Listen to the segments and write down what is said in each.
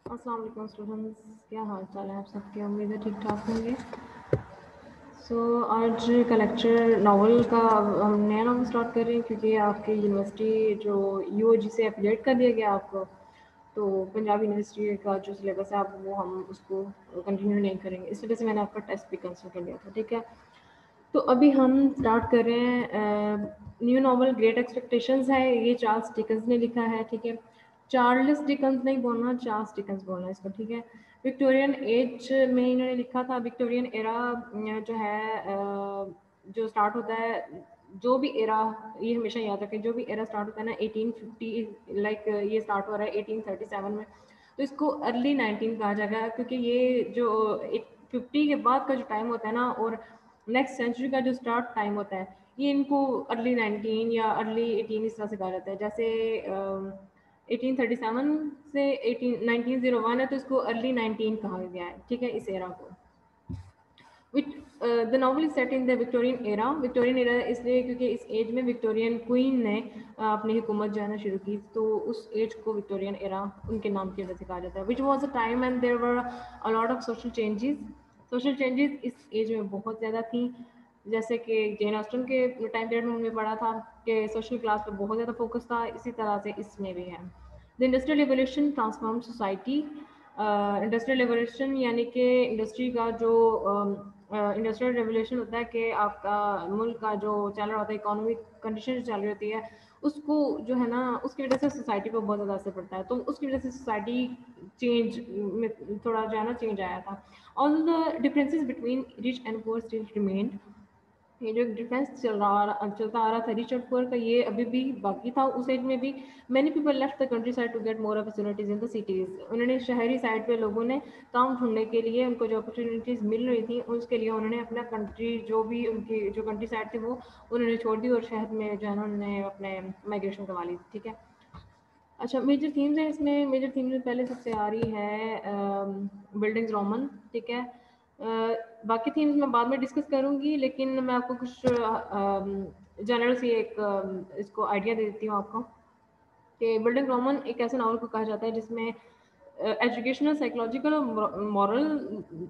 अस्सलाम वालेकुम स्टूडेंट्स, क्या हाल चाल है आप सबके। उम्मीद है ठीक ठाक होंगे। आज का लेक्चर नावल का हम नया नावल स्टार्ट कर रहे हैं क्योंकि आपकी यूनिवर्सिटी जो यूओजी से एफिलिएट कर दिया गया आपको, तो पंजाब यूनिवर्सिटी का जो सिलेबस है आप वो हम उसको कंटिन्यू नहीं करेंगे। इस वजह से मैंने आपका टेस्ट भी कैंसिल कर लिया था, ठीक है। तो अभी हम स्टार्ट कर रहे हैं न्यू नॉवल ग्रेट एक्सपेक्टेशंस है। ये चार्ल्स डिकन्स ने लिखा है, ठीक है। चार्ल्स डिकन्स नहीं बोलना, चार्ल्स डिकन्स बोलना है इसको, ठीक है। विक्टोरियन एज में इन्होंने लिखा था। विक्टोरियन एरा जो है जो स्टार्ट होता है, जो भी एरा, ये हमेशा याद रखें, जो भी एरा स्टार्ट होता है ना 1850, लाइक ये स्टार्ट हो रहा है 1837 में, तो इसको अर्ली 19 कहा जाएगा क्योंकि ये जो 50 के बाद का जो टाइम होता है ना और नेक्स्ट सेंचुरी का जो स्टार्ट टाइम होता है, ये इनको अर्ली 19 या अर्ली 18 इस तरह से कहा जाता है। जैसे 1837 से 1901 है तो इसको अर्ली 19 कहा गया है, ठीक है, इस एरा को। Which the novel is set in the Victorian era. Victorian era इसलिए क्योंकि इस एज में विक्टोरियन क्वीन ने अपनी हुकूमत जो है ना शुरू की, तो उस एज को विक्टोरियन एरा उनके नाम की वजह से कहा जाता है। Which was a time and there were a lot of social changes. Social changes इस एज में बहुत ज़्यादा थी। जैसे कि जेन ऑस्टन के टाइम पीरियड में हमने पढ़ा था कि सोशल क्लास पर बहुत ज़्यादा फोकस था, इसी तरह से इसमें भी है। The industrial revolution transform society. Industrial revolution यानी कि इंडस्ट्री का जो इंडस्ट्रियल रेवोल्यूशन होता है कि आपका मुल्क का जो चल रहा होता है, इकोनॉमिक कंडीशन जो चल रही होती है, उसको जो है ना उसकी वजह से सोसाइटी पर बहुत ज़्यादा असर पड़ता है। तो उसकी वजह से सोसाइटी चेंज में थोड़ा जो है ना चेंज आया था। All the differences between rich and poor still remained. ये जो डिफरेंस चलता आ रहा था रिच और पुअर का, ये अभी भी बाकी था उस एज में भी। Many people left the countryside to get more opportunities in the cities. उन्होंने शहरी साइड पे लोगों ने काम ढूंढने के लिए, उनको जो अपॉर्चुनिटीज़ मिल रही थी उसके लिए उन्होंने अपना कंट्री, जो भी उनकी जो कंट्री साइड थी वो उन्होंने छोड़ दी और शहर में जो है ना उन्होंने अपने माइग्रेशन करवा ली, ठीक है। अच्छा, मेजर थीम्स हैं इसमें। मेजर थीम्स में पहले सबसे आ रही है बिल्डिंग्स रोमन, ठीक है। बाकी थीम्स मैं बाद में डिस्कस करूंगी, लेकिन मैं आपको कुछ जनरल सी एक इसको आइडिया दे देती हूँ आपको कि बिल्डिंग रोमन एक ऐसे नावल को कहा जाता है जिसमें एजुकेशनल, साइकोलॉजिकल और मॉरल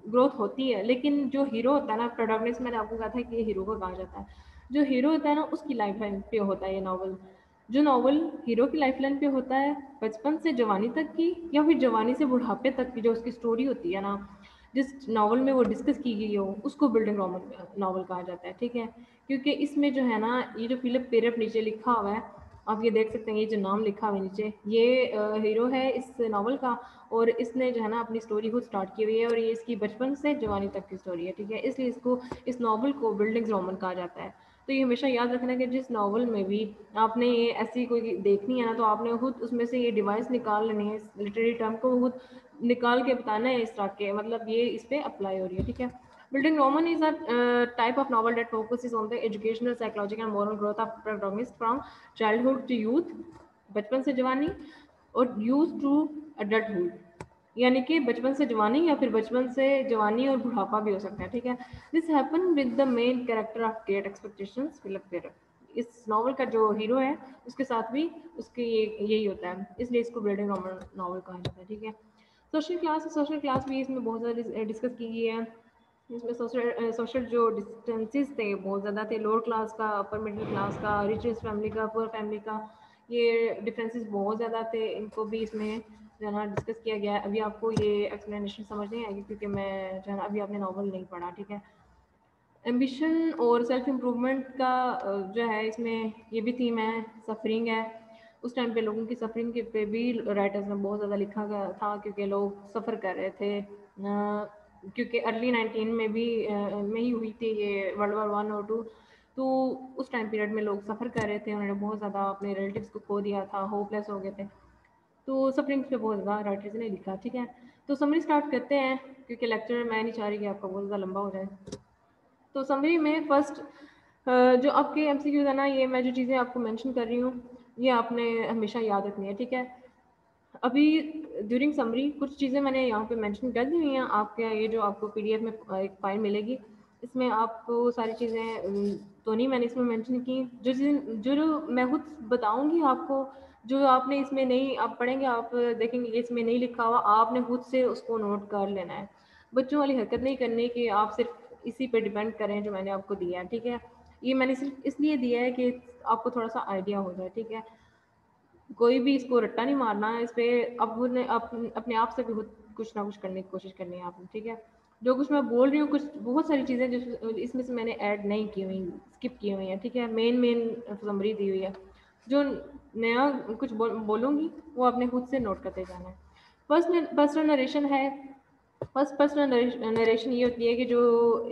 ग्रोथ होती है, लेकिन जो हीरो होता है ना, प्रोटैगनिस्ट, मैंने आपको कहा था कि ये हीरो को कहा जाता है। जो हीरो होता है ना उसकी लाइफ लाइन पे होता है ये नावल। जो नावल हीरो की लाइफ लाइन पे होता है, बचपन से जवानी तक की या फिर जवानी से बुढ़ापे तक की जो उसकी स्टोरी होती है ना, जिस नावल में वो डिस्कस की गई हो, उसको बिल्डिंग रोमन नावल कहा जाता है, ठीक है। क्योंकि इसमें जो है ना ये जो फिलिप पेरेप नीचे लिखा हुआ है, आप ये देख सकते हैं, ये जो नाम लिखा हुआ है नीचे, ये हीरो है इस नावल का। और इसने जो है ना अपनी स्टोरी खुद स्टार्ट की हुई है और ये इसकी बचपन से जवानी तक की स्टोरी है, ठीक है। इसलिए इसको, इस नावल को बिल्डिंग्स रोमन कहा जाता है। तो ये हमेशा याद रखना कि जिस नावल में भी आपने ये ऐसी कोई देखनी है ना, तो आपने खुद उसमें से ये डिवाइस निकाल लेनी है, लिटरेरी टर्म को खुद निकाल के बताना है इस तरह के, मतलब ये इस पर अप्लाई हो रही है, ठीक है। Building Roman is a type of novel that focuses on the educational, psychological, and moral growth of protagonist from childhood to youth, बचपन से जवानी, और यूथ टू अडल्टहुड, यानी कि बचपन से जवानी या फिर बचपन से जवानी और बुढ़ापा भी हो सकता है, ठीक है। This happen with the main character of great expectations, Philip Pirrip. इस नॉवल का जो हीरो है उसके साथ भी उसके यही होता है, इसलिए इसको बिल्डिंग रोमन नॉवल कहा जाता है, ठीक है। सोशल क्लास भी इसमें बहुत ज़्यादा डिस्कस की गई है। इसमें सोशल जो डिस्टेंसेस थे बहुत ज़्यादा थे, लोअर क्लास का, अपर मिडिल क्लास का, रिचेस्ट फैमिली का, पुअर फैमिली का, ये डिफरेंसेस बहुत ज़्यादा थे। इनको भी इसमें जो है ना डिस्कस किया गया है। अभी आपको ये एक्सप्लेनेशन समझ नहीं आएगी क्योंकि मैं जो है ना अभी आपने नॉवल नहीं पढ़ा, ठीक है। एम्बिशन और सेल्फ इम्प्रूवमेंट का जो है इसमें ये भी थीम है। सफरिंग है, उस टाइम पे लोगों की सफरिंग के पे भी राइटर्स ने बहुत ज़्यादा लिखा गया था क्योंकि लोग सफ़र कर रहे थे, क्योंकि अर्ली 19 में भी में ही हुई थी ये वर्ल्ड वॉर 1 और 2। तो उस टाइम पीरियड में लोग सफ़र कर रहे थे, उन्होंने बहुत ज़्यादा अपने रिलेटिव्स को खो दिया था, होपलेस हो गए थे। तो सफरिंग्स पे बहुत ज़्यादा राइटर्स ने लिखा, ठीक है। तो समरी स्टार्ट करते हैं क्योंकि लेक्चर मैं नहीं चाह रही कि आपका बहुत ज़्यादा लंबा हो जाए। तो समरी में फर्स्ट जो आपके एमसीक्यूज है ना, ये मैं जो चीज़ें आपको मेंशन कर रही हूँ ये आपने हमेशा याद रखनी है, ठीक है। अभी ड्यूरिंग समरी कुछ चीज़ें मैंने यहाँ पे मेंशन कर दी हुई हैं। आपके ये जो आपको पीडीएफ में एक फाइल मिलेगी, इसमें आपको सारी चीज़ें तो नहीं मैंने इसमें मेंशन की। जो चीज़ें जो जो मैं खुद बताऊँगी आपको, जो आपने इसमें नहीं, आप पढ़ेंगे आप देखेंगे इसमें नहीं लिखा हुआ, आपने खुद से उसको नोट कर लेना है। बच्चों वाली हरकत नहीं करनी कि आप सिर्फ इसी पे डिपेंड करें जो मैंने आपको दिया है, ठीक है। ये मैंने सिर्फ इसलिए दिया है कि आपको थोड़ा सा आइडिया हो जाए, ठीक है। कोई भी इसको रट्टा नहीं मारना है इस पे, अपने आप से भी कुछ ना कुछ करने की कोशिश करनी है आपने, ठीक है। जो कुछ मैं बोल रही हूँ, कुछ बहुत सारी चीज़ें जो इसमें से मैंने ऐड नहीं की हुई, स्किप की हुई हैं, ठीक है। मेन मेन समरी दी हुई है। जो नया कुछ बोलूँगी वो आपने खुद से नोट करते जाना है। पर्सनल नरेशन है। फर्स्ट पर्सनल नरेशन ये होती है कि जो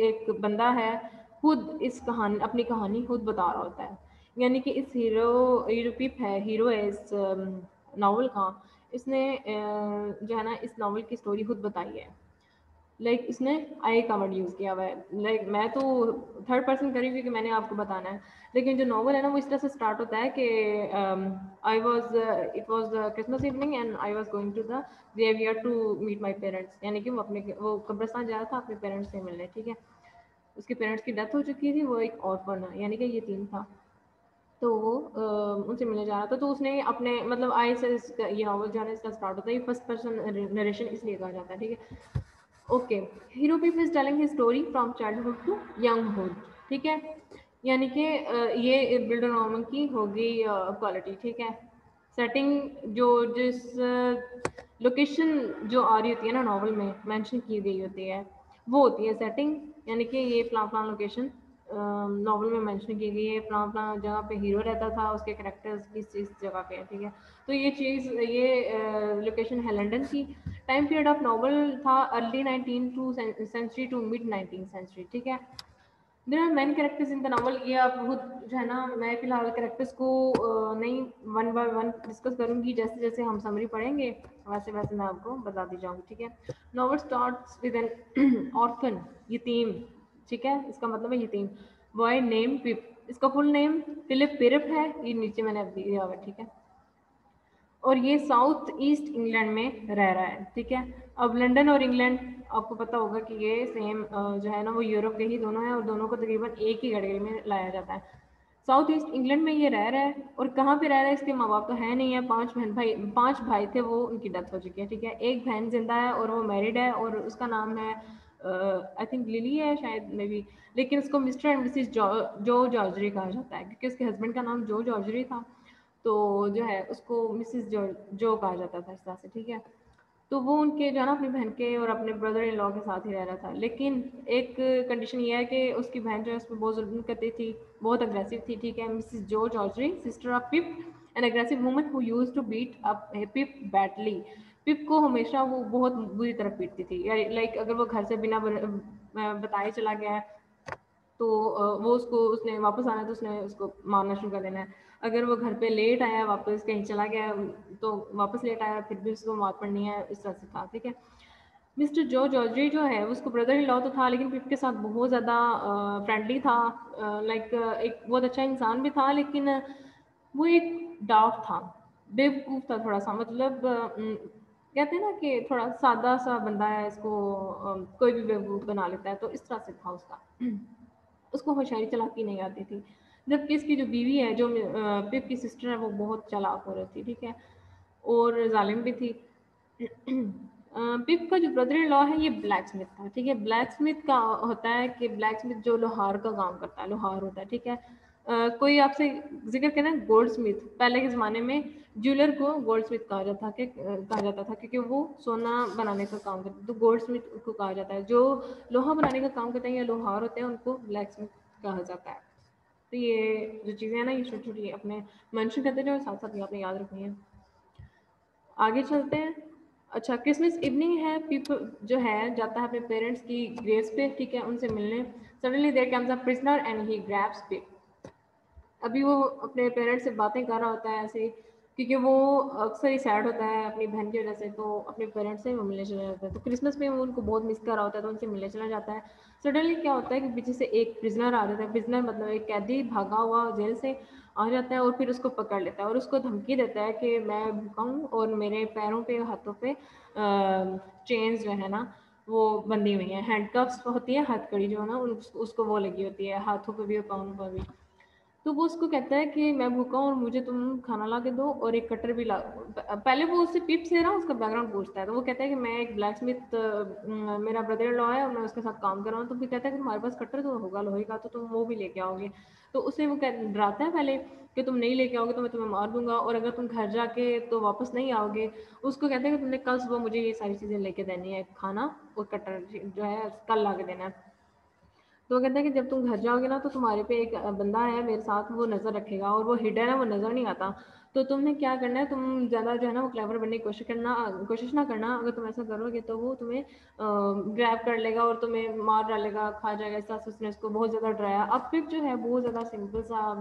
एक बंदा है खुद इस कहानी, अपनी कहानी खुद बता रहा होता है। यानी कि इस हीरो पिप है, हीरो है इस नावल का। इसने जो है ना इस नावल की स्टोरी खुद बताई है। लाइक इसने आई का वर्ड यूज़ किया हुआ है। लाइक मैं तो थर्ड पर्सन करी क्योंकि मैंने आपको बताना है, लेकिन जो नॉवल है ना वो इस तरह से स्टार्ट होता है कि I was it was Christmas evening and I was going to the graveyard to meet my parents. यानी कि वो कब्रस्तान जा रहा था अपने पेरेंट्स से मिलने, ठीक है। उसके पेरेंट्स की डेथ हो चुकी थी, वो एक ऑर्फन है यानी कि यतीम था। तो वो उनसे मिलने जा रहा था, तो उसने अपने मतलब आई से ये नॉवल जो है ना इसका स्टार्ट होता है। ये फर्स्ट पर्सन नरेशन इसलिए कहा जाता है, ठीक है। Okay, hero Pip is telling his story from childhood to younghood, ठीक है। यानी कि ये बिल्डर नॉर्मन की होगी क्वालिटी, ठीक है। सेटिंग जो जिस लोकेशन जो आ रही होती है ना नॉवल में मेंशन की गई होती है वो होती है सेटिंग। यानी कि ये फलां फलां लोकेशन नॉवल में मेंशन की गई है, फलां फलां जगह पे हीरो रहता था, उसके करेक्टर्स किस चीज़ जगह पे है, ठीक है। तो ये चीज़ ये लोकेशन है लंदन की। टाइम पीरियड ऑफ नॉवल था early 19 to century to mid 19 century, ठीक है। There are many characters in the novel. ये आप खुद जो है ना, मैं फिलहाल कैरेक्टर्स को नहीं वन बाय वन डिस्कस करूंगी, जैसे जैसे हम समरी पढ़ेंगे वैसे वैसे मैं आपको बताती जाऊंगी, ठीक है। Novel starts with N orphan, यतीम, ठीक है। इसका मतलब है यतीम बॉय नेम पिप। इसका फुल नेम फिलिप पिरप है, ये नीचे मैंने अब दिया हुआ है, ठीक है। और ये साउथ ईस्ट इंग्लैंड में रह रहा है, ठीक है। अब लंदन और इंग्लैंड आपको पता होगा कि ये सेम जो है ना वो यूरोप के ही दोनों हैं और दोनों को तकरीबन एक ही कैटेगरी में लाया जाता है। साउथ ईस्ट इंग्लैंड में ये रह रहा है। और कहाँ पे रह रहा है, इसके माँ बाप तो है नहीं है, पांच भाई थे, वो उनकी डेथ हो चुकी है, ठीक है। एक बहन जिंदा है और वो मैरिड है और उसका नाम है आई थिंक लिली है शायद मे बी। लेकिन उसको मिस्टर एंड मिसिस जो जॉर्जरी कहा जाता है क्योंकि उसके हस्बैंड का नाम जो जॉर्जरी था। तो जो है उसको मिसिस जो कहा जाता था इस तरह से, ठीक है। तो वो उनके जो है ना अपनी बहन के और अपने ब्रदर इन लॉ के साथ ही रह रहा था। लेकिन एक कंडीशन ये है कि उसकी बहन जो है उसमें बहुत जुल्म करती थी, बहुत अग्रेसिव थी, ठीक है। Mrs Joe Gargery, sister of Pip, an aggressive woman who used to beat up Pip badly. Pip को हमेशा वो बहुत बुरी तरह पीटती थी। लाइक अगर वो घर से बिना बताए चला गया है तो वो उसने वापस आना है तो उसने उसको मारना शुरू कर देना है। अगर वो घर पे लेट आया, वापस कहीं चला गया तो वापस लेट आया, फिर भी उसको मार पड़नी है, इस तरह से था, ठीक है। मिस्टर जो जॉर्जरी जो है उसको ब्रदर इन लॉ तो था लेकिन पिप के साथ बहुत ज़्यादा फ्रेंडली था। लाइक एक बहुत अच्छा इंसान भी था, लेकिन वो एक डार्क था, बेवकूफ़ था थोड़ा सा। मतलब कहते हैं ना कि थोड़ा सादा सा बंदा है, इसको कोई भी बेवकूफ़ बना लेता है, तो इस तरह से था उसका। उसको होशियारी चालाकी नहीं आती थी। जबकि इसकी जो बीवी है, जो पिप की सिस्टर है, वो बहुत चालाक औरत थी, ठीक है, और जालिम भी थी। पिप का जो ब्रदर इन लॉ है ये ब्लैक स्मिथ था, ठीक है। ब्लैक स्मिथ का होता है कि ब्लैक स्मिथ जो लोहार का काम करता है, लोहार होता है, ठीक है। कोई आपसे जिक्र करें गोल्ड स्मिथ, पहले के ज़माने में ज्वेलर को गोल्ड स्मिथ कहा जाता था क्योंकि वो सोना बनाने का काम करते, तो गोल्ड स्मिथ को कहा जाता है। जो लोहा बनाने का काम करते हैं या लोहार होते हैं उनको ब्लैक स्मिथ कहा जाता है। तो ये जो चीज़ें हैं ना ये छोटी छोटी अपने मेंशन करते जाओ, साथ साथ ये आपने याद रखनी है। आगे चलते हैं। अच्छा, क्रिसमस इवनिंग है, पीपल जो है जाता है अपने पेरेंट्स की ग्रेव्स पे, ठीक है, उनसे मिलने। Suddenly there comes a prisoner and he grabs Pip. अभी वो अपने पेरेंट्स से बातें कर रहा होता है ऐसे ही, क्योंकि वो अक्सर ही सैड होता है अपनी बहन की वजह से, तो अपने पेरेंट्स से वो मिलने चला जाता है। तो क्रिसमस में वो उनको बहुत मिस कर रहा होता है तो उनसे मिलने चला जाता है। सडनली क्या होता है कि पीछे से एक प्रिजनर आ जाता है। प्रिजनर मतलब एक कैदी भागा हुआ जेल से आ जाता है और फिर उसको पकड़ लेता है और उसको धमकी देता है कि मैं भूखा हूँ और मेरे पैरों पे हाथों पे चेन्स जो है ना वो बंधी हुई हैं। हैंडकफ्स होती है, हथकड़ी जो है ना उसको वो लगी होती है हाथों पे भी और पाँव पर भी। तो वो उसको कहता है कि मैं भूखा हूँ और मुझे तुम खाना ला के दो और एक कटर भी ला। पहले वो उससे पिप से ना उसका बैकग्राउंड पूछता है, तो वो कहता है कि मैं एक ब्लैक स्मिथ, मेरा ब्रदर इन लॉ है और मैं उसके साथ काम कर रहा हूँ। तो फिर कहता है कि तुम्हारे पास कटर तो होगा लोहे का, तो तुम वो भी लेके आओगे। तो उसे वो डराता है पहले कि तुम नहीं लेके आओगे तो मैं तुम्हें मार दूंगा, और अगर तुम घर जाके तो वापस नहीं आओगे। उसको कहते हैं कि तुमने कल सुबह मुझे ये सारी चीज़ें लेके देनी है, खाना और कटर जो है कल ला के देना है। तो वो कहता है कि जब तुम घर जाओगे ना तो तुम्हारे पे एक बंदा है मेरे साथ, वो नज़र रखेगा और वो हिडन है, वो नज़र नहीं आता। तो तुमने क्या करना है, तुम ज़्यादा जो है ना वो क्लेवर बनने की कोशिश ना करना। अगर तुम ऐसा करोगे तो वो तुम्हें ग्रैब कर लेगा और तुम्हें मार डालेगा, खा जाएगा। इस तरह से उसने उसको बहुत ज़्यादा डराया। अब फिर जो है बहुत ज़्यादा सिंपल सा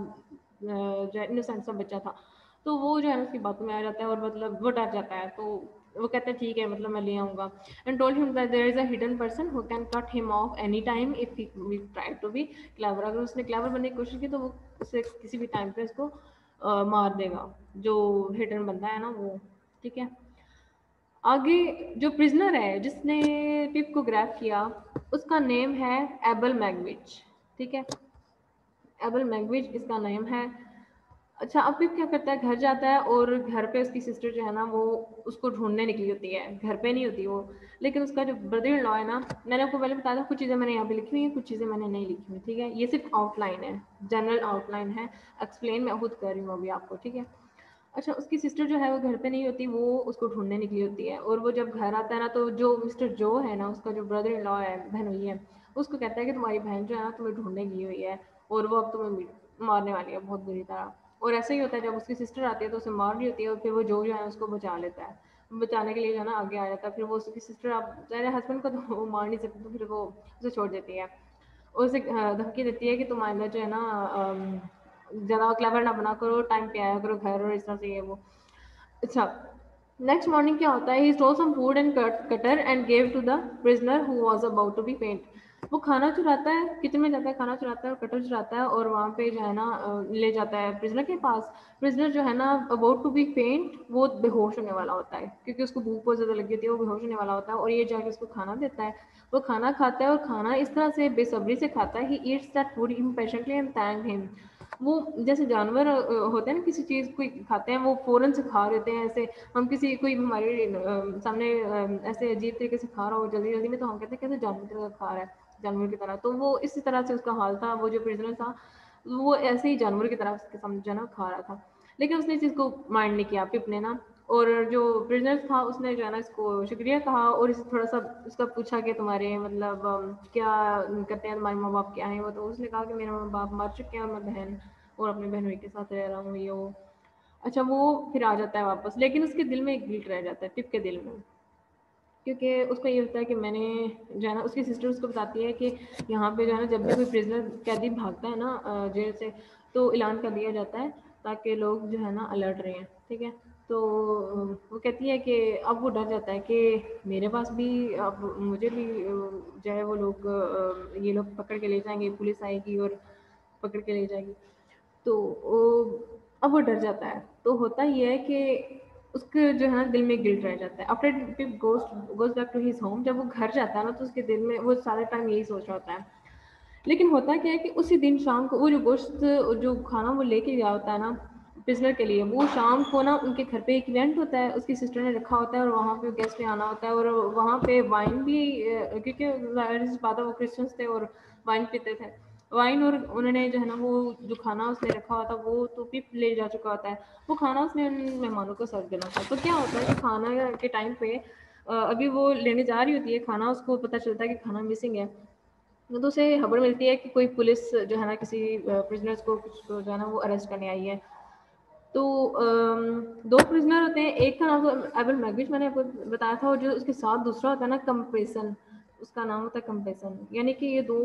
जो है इनोसेंट सा बच्चा था, तो वो जो है ना उसकी बातों में आ जाता है और मतलब वो डर जाता है। तो वो कहता है ठीक है, मतलब मैं ले आऊँगा। And told him that there is a hidden person who can cut him off any time if he will try to be clever। अगर उसने क्लेवर बनने की कोशिश की तो वो उसे किसी भी टाइम पे उसको मार देगा, जो हिडन बंदा है ना वो। ठीक है, आगे जो प्रिजनर है जिसने पिप को ग्रैब किया, उसका नेम है एबल मैगविच। ठीक है, एबल मैगविच इसका नेम है। अच्छा, अब पिप क्या करता है, घर जाता है और घर पे उसकी सिस्टर जो है ना वो उसको ढूंढने निकली होती है। घर पे नहीं होती वो, लेकिन उसका जो ब्रदर इन लॉ है ना, मैंने आपको पहले बताया था कुछ चीज़ें मैंने यहाँ पे लिखी हुई हैं, कुछ चीज़ें मैंने नहीं लिखी हुई। ठीक है, ये सिर्फ आउटलाइन है, जनरल आउटलाइन है, एक्सप्लेन मैं खुद कर रही हूँ अभी आपको। ठीक है, अच्छा, उसकी सिस्टर जो है वो घर पे नहीं होती, वो उसको ढूंढने निकली होती है। और वो जब घर आता है ना तो जो मिस्टर जो है ना, उसका जो ब्रदर इन लॉ है, बहन हुई है, उसको कहता है कि तुम्हारी बहन जो है ना तुम्हें ढूंढने गई हुई है और वो अब तुम्हें मारने वाली है बहुत बुरी तरह। और ऐसा ही होता है, जब उसकी सिस्टर आती है तो उसे मार रही होती है और फिर वो जो है उसको बचा लेता है, बचाने के लिए जो है ना आगे आ जाता है। फिर वो उसकी सिस्टर, अब मेरे हस्बैंड को तो वो मार नहीं सकती, तो फिर वो उसे छोड़ देती है। उसे धमकी देती है कि तुम आइंदा जो है ना ज़्यादा क्लेवर ना बना करो, टाइम पे आया करो घर, और इस तरह से ये वो। अच्छा, नेक्स्ट मॉर्निंग क्या होता है, he stole some food and cutter and gave to the prisoner who was about to be faint. वो खाना चुराता है, किचन में जाता है, खाना चुराता है और कटर चुराता है और वहाँ पे जो है ना ले जाता है प्रिजनर के पास। प्रिजनर जो है ना अबाउट टू बी फेंट, वो बेहोश होने वाला होता है क्योंकि उसको भूख बहुत ज़्यादा लगी होती है, वो बेहोश होने वाला होता है और ये जाके उसको खाना देता है। वो खाना खाता है और खाना इस तरह से बेसब्री से खाता है, he eats that food impatiently and thank him. वो जैसे जानवर होते हैं ना, किसी चीज़ को खाते हैं वो फ़ौरन से खा लेते हैं। ऐसे हम किसी कोई हमारे सामने ऐसे अजीब तरीके से खा रहा हो जल्दी जल्दी में, तो हम कहते हैं कैसे जानवर की तरह खा रहा है, जानवर की तरह। तो वो इसी तरह से उसका हाल था, वो जो प्रिजनर था वो ऐसे ही जानवर की तरह उसके सामने जो है ना खा रहा था। लेकिन उसने इस चीज़ को माइंड नहीं किया, पिप ने ना। और जो प्रिजनर था उसने जो है ना इसको शुक्रिया कहा और इसे थोड़ा सा उसका पूछा कि तुम्हारे मतलब क्या करते हैं, तुम्हारे माँ बाप क्या हैं। वो तो उसने कहा कि मेरे माँ बाप मर चुके हैं और मैं बहन और अपने बहनोई के साथ रह रहा हूँ, ये वो। अच्छा, वो फिर आ जाता है वापस, लेकिन उसके दिल में एक गिल्ट रह जाता है, टिप के दिल में। क्योंकि उसको ये होता है कि मैंने जो है ना, उसकी सिस्टर उसको बताती है कि यहाँ पे जो है ना जब भी कोई प्रिजनर कैदी भागता है ना जेल से, तो ऐलान कर दिया जाता है ताकि लोग जो है ना अलर्ट रहें। ठीक है, तो वो कहती है कि अब वो डर जाता है कि मेरे पास भी अब मुझे भी जो है वो लोग ये लोग पकड़ के ले जाएंगे, पुलिस आएगी और पकड़ के ले जाएगी। तो वो अब वो डर जाता है। तो होता ये है कि उसके जो है ना दिल में गिल्ट रह जाता है। After Pip goes back to his home, जब वो घर जाता है ना तो उसके दिल में वो सारे टाइम यही सोच रहा होता है। लेकिन होता क्या है कि उसी दिन शाम को वो जो गोश्त, जो खाना वो लेके गया होता है ना प्रिजनर के लिए, वो शाम को ना उनके घर पे एक इवेंट होता है, उसकी सिस्टर ने रखा होता है और वहाँ पे गेस्ट ने आना होता है और वहाँ पे वाइन भी क्योंकि जाहिर सी बात है वो क्रिश्चियंस थे और वाइन पीते थे, वाइन। और उन्होंने जो है ना वो जो खाना उसने रखा हुआ था वो तो पिप ले जा चुका होता है। वो खाना उसने उन मेहमानों को सर्व देना था। तो क्या होता है कि खाना के टाइम पे अभी वो लेने जा रही होती है खाना, उसको पता चलता है कि खाना मिसिंग है। तो उसे खबर मिलती है कि कोई पुलिस जो है ना किसी प्रिजनर्स को कुछ जो है ना वो अरेस्ट करने आई है। तो दो प्रिजनर होते हैं, एक का नाम तो एबल मैगविच मैंने आपको बताया था, और जो उसके साथ दूसरा होता है ना कंपेसन, उसका नाम होता है कंपेसन। यानी कि ये दो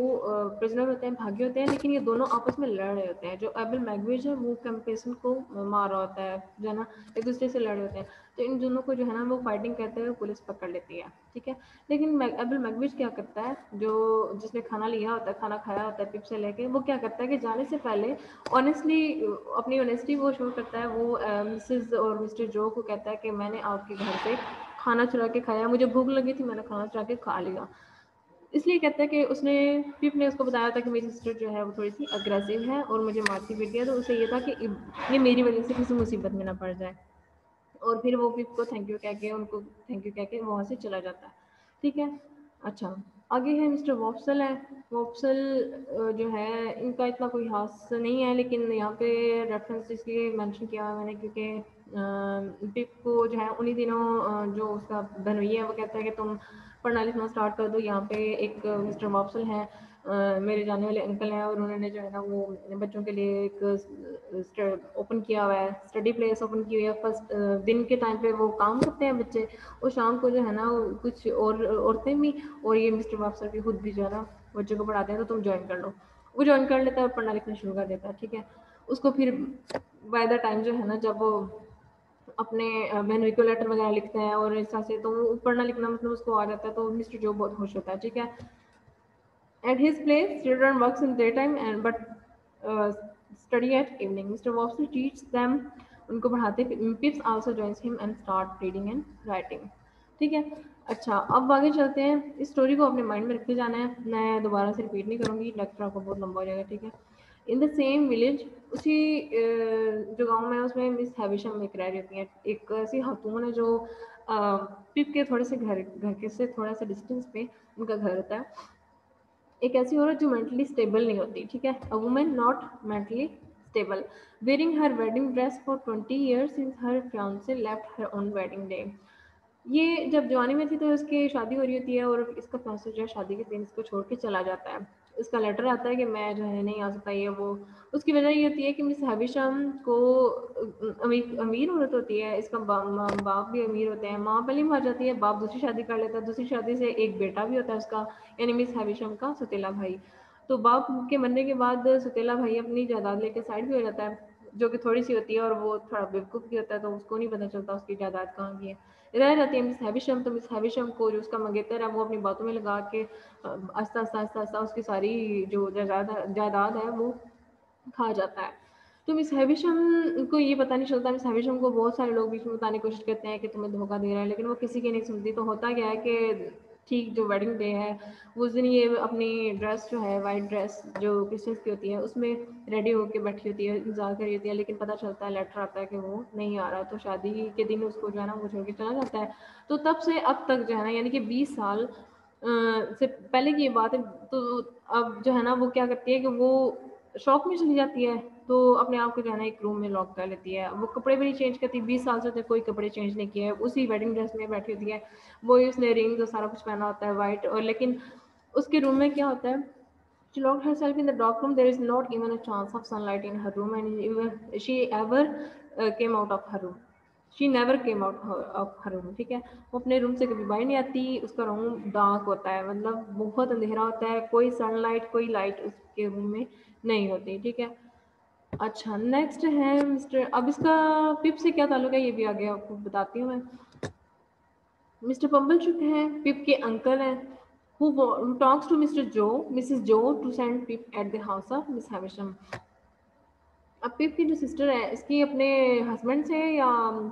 प्रिजनर होते हैं, भागे होते हैं, लेकिन ये दोनों आपस में लड़ रहे होते हैं। जो एबल मैगविच है वो कंपेसन को मार रहा होता है, जो है ना एक दूसरे से लड़ रहे होते हैं। तो इन दोनों को जो है ना वो फाइटिंग करते हुए पुलिस पकड़ लेती है। ठीक है, लेकिन एबल मैगविच क्या करता है, जो जिसने खाना लिया होता है, खाना खाया होता है पिप से लेके, वो क्या करता है कि जाने से पहले ऑनेस्टली अपनी ऑनेस्टी वो शो करता है। वो मिसेस और मिस्टर जो को कहता है कि मैंने आपके घर पे खाना चुरा के खाया, मुझे भूख लगी थी, मैंने खाना चुरा के खा लिया। इसलिए कहता है कि उसने पिप ने उसको बताया था कि मेरी सिस्टर जो है वो थोड़ी सी अग्रेसिव है और मुझे मारती पीटती है, तो उसे ये था कि ये मेरी वजह से किसी मुसीबत में ना पड़ जाए। और फिर वो पिप को थैंक यू कह के उनको थैंक यू कह के वहाँ से चला जाता है। ठीक है। अच्छा, आगे है मिस्टर वॉप्सल है। वॉप्सल जो है इनका इतना कोई खास नहीं है, लेकिन यहाँ पे रेफरेंस इसलिए मेंशन किया है मैंने क्योंकि पिप को जो है उन्हीं दिनों जो उसका बहनोई है वो कहता है कि तुम पढ़ना लिखना स्टार्ट कर दो। यहाँ पे एक मिस्टर वॉप्सल हैं, मेरे जाने वाले अंकल हैं, और उन्होंने जो है ना वो बच्चों के लिए एक ओपन किया हुआ है, स्टडी प्लेस ओपन की हुई है। फर्स्ट दिन के टाइम पे वो काम करते हैं बच्चे, और शाम को जो है ना कुछ और औरतें भी और ये मिस्टर वापसर भी खुद भी जो है ना बच्चों को पढ़ाते हैं, तो तुम ज्वाइन कर लो। वो ज्वाइन कर लेता है और पढ़ना लिखना शुरू कर देता है। ठीक है। उसको फिर बाय द टाइम जो है ना जब वो अपने बहन को लेटर वगैरह लिखते हैं और इस तरह से, तो वो पढ़ना लिखना मतलब उसको आ जाता है, तो मिस्टर जो बहुत खुश होता है। ठीक है। At his place, children works in daytime and but uh, study at evening. Mr. Wobster teaches them, उनको पढ़ाते। Pips also joins him and start reading and writing. ठीक है। अच्छा, अब आगे चलते हैं। इस स्टोरी को अपने माइंड में रखते जाना है, मैं दोबारा से रिपीट नहीं करूँगी, लेक्चर आपको बहुत लंबा हो जाएगा। ठीक है। इन द सेम विलेज, उसी जो गांव में है उसमें मिस हैविशम एक रह रही होती है। एक ऐसी खातून है जो पिप के थोड़े से घर के से थोड़ा सा डिस्टेंस पे उनका घर होता है। एक ऐसी औरत जो मेंटली स्टेबल नहीं होती। ठीक है। A woman not mentally stable wearing her wedding dress for 20 years since her fiance left her on wedding day. ये जब जवानी में थी तो इसकी शादी हो रही होती है और इसका फियांसे जो है शादी के दिन इसको छोड़ के चला जाता है। इसका लेटर आता है कि मैं जो है नहीं आ सकता, ये वो। उसकी वजह ये होती है कि मिस हैविशम को अमीर अमीर औरत होती है, इसका बाप भी अमीर होते हैं। माँ पहले मर जाती है, बाप दूसरी शादी कर लेता है, दूसरी शादी से एक बेटा भी होता है उसका, यानी मिस हैविशम का सतीला भाई। तो बाप के मरने के बाद सतीला भाई अपनी जायदाद लेके साइड भी हो जाता है, जो कि थोड़ी सी होती है, और वो थोड़ा बेवकूफ़ भी होता है, तो उसको नहीं पता चलता उसकी जायदाद कहाँ की है। रह जाती है मिस हैविशम, तो मिस हैविशम को जो उसका मंगेतर है वो अपनी बातों में लगा के आस्ता आस्ता आस्ता आस्ता उसकी सारी जो जायदाद है वो खा जाता है। तो मिस हैविशम को ये पता नहीं चलता। मिस हैविशम को बहुत सारे लोग बीच में बताने की कोशिश करते हैं कि तुम्हें धोखा दे रहा है, लेकिन वो किसी की नहीं सुनती। तो होता क्या है कि ठीक जो वेडिंग डे है उस दिन ये अपनी ड्रेस जो है वाइट ड्रेस जो क्रिश्चियंस की होती है उसमें रेडी होकर बैठी होती है, इंतजार कर रही होती है, लेकिन पता चलता है लेटर आता है कि वो नहीं आ रहा। तो शादी के दिन उसको जो है ना वो छोड़ के चला जाता है। तो तब से अब तक जो है ना यानी कि 20 साल से पहले की ये बात है। तो अब जो है ना वो क्या करती है कि वो शॉप में चली जाती है, तो अपने आप को जो है ना एक रूम में लॉक कर लेती है। वो कपड़े भी नहीं चेंज करती, 20 साल से तक कोई कपड़े चेंज नहीं किए, उसी वेडिंग ड्रेस में बैठी होती है। वही उसने रिंग जो सारा कुछ पहना होता है वाइट। और लेकिन उसके रूम में क्या होता है, she locked herself in the dark room. There is not even a chance of sunlight in her room, and even she ever came out of her room. She never came out of her room. ठीक है। वो अपने room से कभी बाहर नहीं आती, उसका रूम डार्क होता है, मतलब बहुत अंधेरा होता है, कोई सनलाइट कोई लाइट उसके रूम में नहीं होती। ठीक है। अच्छा, नेक्स्ट है मिस्टर, अब इसका पिप से क्या ताल्लुक है ये भी आगे आपको बताती हूँ मैं। मिस्टर पम्बलचुक हैं, पिप के अंकल हैं, who talks to Mr. Joe, Mrs. Joe to send Pip at the house of Miss Havisham. अब पिप की जो सिस्टर है इसकी अपने हस्बैंड से या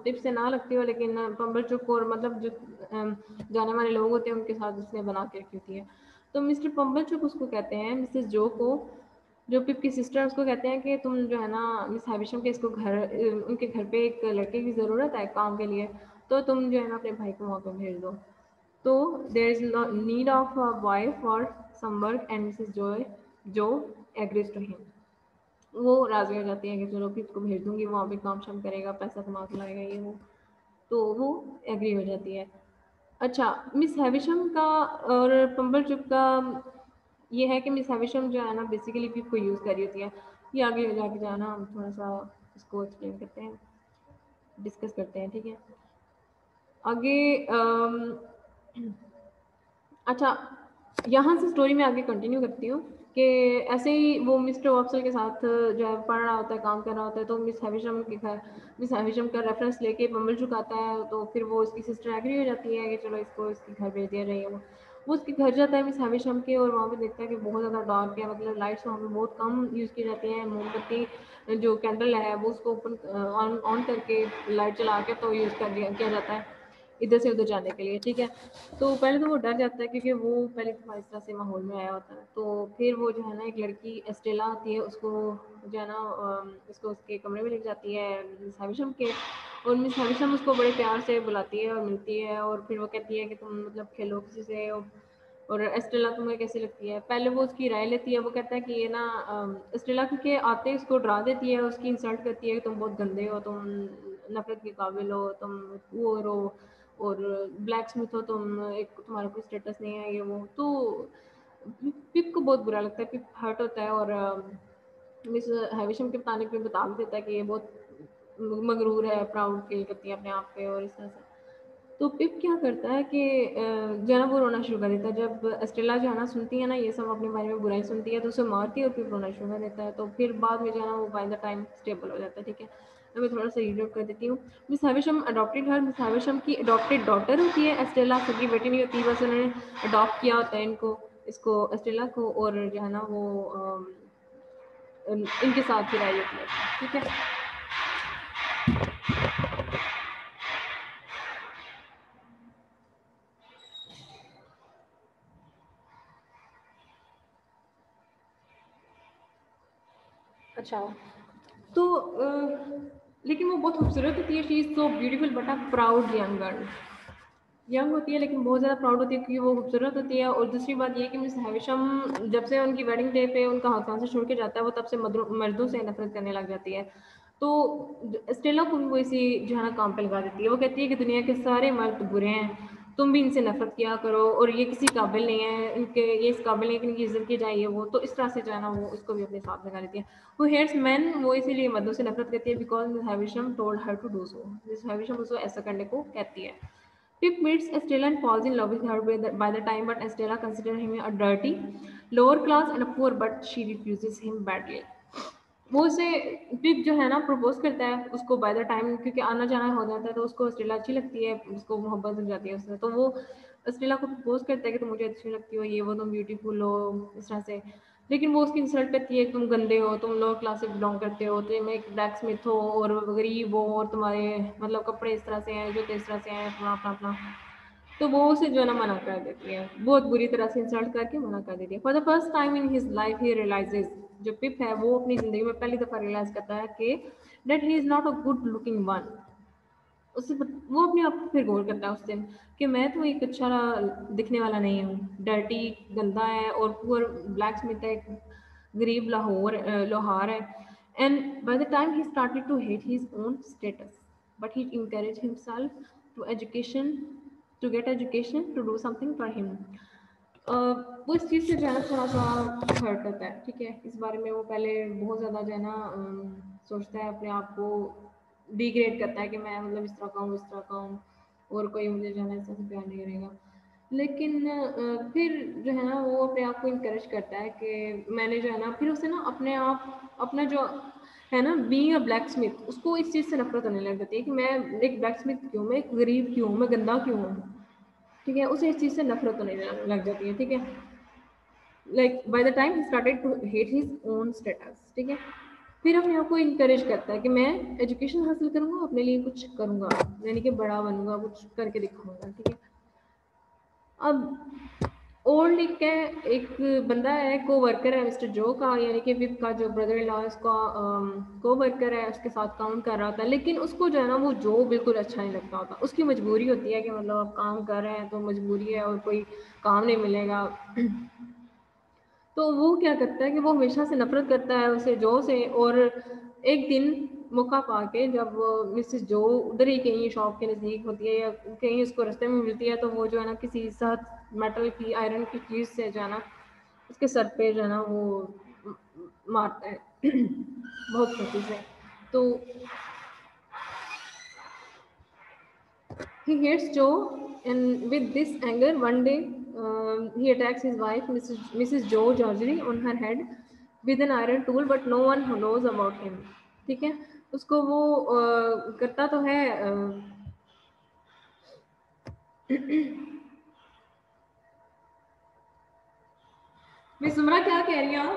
पिप से ना लगती हो, लेकिन पम्बलचुक और मतलब जो जाने वाले लोग होते हैं उनके साथ उसने बना के रखी होती है। तो मिस्टर पम्बलचुक उसको कहते हैं, मिसेस जो को, जो पिप की सिस्टर उसको कहते हैं कि तुम जो है ना मिस हैविशम के इसको उनके घर पे एक लड़के की ज़रूरत है काम के लिए, तो तुम जो है ना अपने भाई को वहाँ पे भेज दो। तो there is need of a boy for some work and Mrs Joe agrees to him. वो राजी हो जाती है कि चलो फिर इसको भेज दूंगी, वहाँ पे काम शाम करेगा, पैसा कमा के लाएगा, ये वो। तो वो एग्री हो जाती है। अच्छा, मिस हैविशम का और पम्बलचुक का ये है कि मिस हैविशम जो है ना बेसिकली पिप को यूज़ कर रही होती है। ये आगे जाके जो है ना हम थोड़ा सा इसको एक्सप्लेन करते हैं, डिस्कस करते हैं। ठीक है। आगे अच्छा, यहाँ से स्टोरी में आगे कंटिन्यू करती हूँ कि ऐसे ही वो मिस्टर वॉप्सल के साथ जो है पढ़ रहा होता है, काम कर रहा होता है, तो मिस हैविशम का रेफरेंस लेके बम्बलचुक आता है, तो फिर वो उसकी सिस्टर एग्री हो जाती है कि चलो इसको इसके घर भेज दिया जाए। वो उसके घर जाता है मिस हैविशम के, और वहाँ पे देखता है कि बहुत ज़्यादा डार्क है, मतलब लाइट्स वहाँ पे बहुत कम यूज़ की जाती हैं। मोमबत्ती जो कैंडल है वो उसको ओपन ऑन ऑन करके लाइट चला के तो यूज़ किया जाता है। इधर से उधर जाने के लिए, ठीक है। तो पहले तो वो डर जाता है क्योंकि वो पहले दफ़ा इस तरह से माहौल में आया होता है। तो फिर वो जो है ना, एक लड़की एस्टेला आती है, उसको जो है ना उसको उसके कमरे में लेके जाती है मिस हैविशम के, और मिस हैविशम उसको बड़े प्यार से बुलाती है और मिलती है, और फिर वो कहती है कि तुम मतलब खेलो किसी से, और एस्टेला तुम्हें कैसी लगती है। पहले वो उसकी राय लेती है, वो कहता है कि ये ना एस्टेला क्योंकि आते ही उसको डरा देती है, उसकी इंसल्ट करती है कि तुम बहुत गंदे हो, तुम नफरत के काबिल हो, तुम पुअर हो, और ब्लैक स्मिथ हो तुम, एक तुम्हारा कोई स्टेटस नहीं है, ये वो। तो पिप को बहुत बुरा लगता है, पिप हर्ट होता है, और मिस हैविशम के बताने पे बता भी देता है कि ये बहुत मगरूर है, प्राउड फील करती है अपने आप पे, और इस तरह से। तो पिप क्या करता है कि जो है ना वो रोना शुरू कर देता है। जब एस्टेला जो है ना सुनती है ना ये सब, अपने बारे में बुराई सुनती है, तो उसे मारती है और पिप रोना शुरू कर देता है। तो फिर बाद में जो है ना वो बाय द टाइम स्टेबल हो जाता है, ठीक है। मैं थोड़ा सा रीड आउट कर देती हूँ। मिस हैविशम अडॉप्टेड हर, मिस हैविशम की अडॉप्टेड डॉटर होती है, एस्टेला सगी बेटी नहीं होती, बस उन्होंने अडॉप्ट किया होता है इनको, इसको एस्टेला को, और जो है ना वो इनके साथ ही रही होती है, ठीक है। अच्छा, तो लेकिन वो बहुत खूबसूरत होती है, she is so beautiful but a proud young girl. Young होती है लेकिन बहुत ज़्यादा प्राउड होती है क्योंकि वो खूबसूरत होती है। और दूसरी बात ये है कि मिस हैविशम जब से उनकी वेडिंग डे पे उनका हस्बैंड से छोड़ के जाता है, वो तब से मर्दों से नफरत करने लग जाती है। तो स्टेला को भी वो इसी जो है ना काम पे लगा देती है। वो कहती है कि दुनिया के सारे मर्द बुरे हैं, तुम भी इनसे नफरत किया करो, और ये किसी काबिल नहीं है, इनके ये इस काबिल नहीं है कि इनकी इज्जत की जाए, वो तो इस तरह से जो है ना वो उसको भी अपने साथ लगा देती है। वो हेट्स मैन, वो इसीलिए मर्दों से नफरत करती है because Miss Havisham told her to do so, Miss Havisham उसको ऐसा करने को कहती है। Pip meets Estella and falls in love with her by the time, but Estella considers him a dirty, lower class and a poor, but she refuses him badly. वो उसे पिप जो है ना प्रपोज करता है उसको बाय द टाइम, क्योंकि आना जाना हो जाता है, तो उसको स्टेला अच्छी लगती है, उसको मोहब्बत हो जाती है उससे। तो वो स्टेला को प्रपोज करता है कि तुम मुझे अच्छी लगती हो, ये वो, तुम ब्यूटीफुल हो, इस तरह से। लेकिन वो उसकी इंसल्ट करती है, तुम गंदे हो, तुम लोअर क्लास से बिलोंग करते हो, तुम एक ब्लैक स्मिथ हो और गरीब हो, और तुम्हारे मतलब कपड़े इस तरह से हैं, जो इस तरह से हैं, अपना अपना अपना। तो वो उसे जो है ना मना कर देती है, बहुत बुरी तरह से इंसल्ट करके मना कर देती है। For the first time in his life he realises, जो पिप है वो अपनी ज़िंदगी में पहली दफ़ा रियलाइज़ करता है कि that he is not a good looking one. वो अपने आप को फिर गौर करता है उस दिन कि मैं तो एक अच्छा दिखने वाला नहीं हूँ, डर्टी, गंदा है, और पुअर ब्लैक स्मिथ है, गरीब लोहार है। And by the time he started to hate his own status, but he encouraged himself to education, to get education, to do something for him. वो इस चीज़ से जो है ना थोड़ा सा हर्ट होता है, ठीक है। इस बारे में वो पहले बहुत ज़्यादा जो है ना सोचता है, अपने आप को डिग्रेड करता है कि मैं मतलब इस तरह का हूँ, इस तरह का हूँ, और कोई मुझे जो है ना ऐसा से प्यार नहीं करेगा। लेकिन फिर जो है ना वो अपने आप को इनकरेज करता है कि मैंने जो है ना, फिर उसे ना अपने आप अपना जो है ना बीइंग अ ब्लैक स्मिथ, उसको इस चीज़ से नफरत होने लग जाती है कि मैं एक ब्लैक स्मिथ क्यों, मैं एक गरीब क्यों, मैं गंदा क्यों हूँ, ठीक है। उसे इस चीज़ से नफरत होने लग जाती है, ठीक है। Like by the time he started to hate his own status, ठीक है। फिर अपने आप को इनकरेज करता है कि मैं एजुकेशन हासिल करूंगा, अपने लिए कुछ करूंगा, यानी कि बड़ा बनूंगा, कुछ करके दिखाऊंगा, ठीक है। अब ओल्ड एक बंदा है, को वर्कर है मिस्टर जो का, यानी कि विप का जो ब्रदर इन लॉ उसका को वर्कर है, उसके साथ काम कर रहा था। लेकिन उसको जो है ना वो जो बिल्कुल अच्छा नहीं लगता होता, उसकी मजबूरी होती है कि मतलब आप काम कर रहे हैं तो मजबूरी है और कोई काम नहीं मिलेगा। तो वो क्या करता है कि वो हमेशा से नफरत करता है उसे जो से। और एक दिन मौका पाके जब मिसेस जो उधर ही कहीं शॉप के नज़दीक होती है या कहीं उसको रास्ते में मिलती है, तो वो जो है ना किसी सख्त मेटल की, आयरन की चीज़ से जो है ना उसके सर पे जो है ना वो मारता है बहुत खुशी से। तो he hates Joe, and with this anger, one day he attacks his wife, Mrs. Joe Georgie, on her head with an iron tool, but no one who knows about him. ठीक है, उसको वो करता तो है मैं सुमरा क्या कह रही हूँ?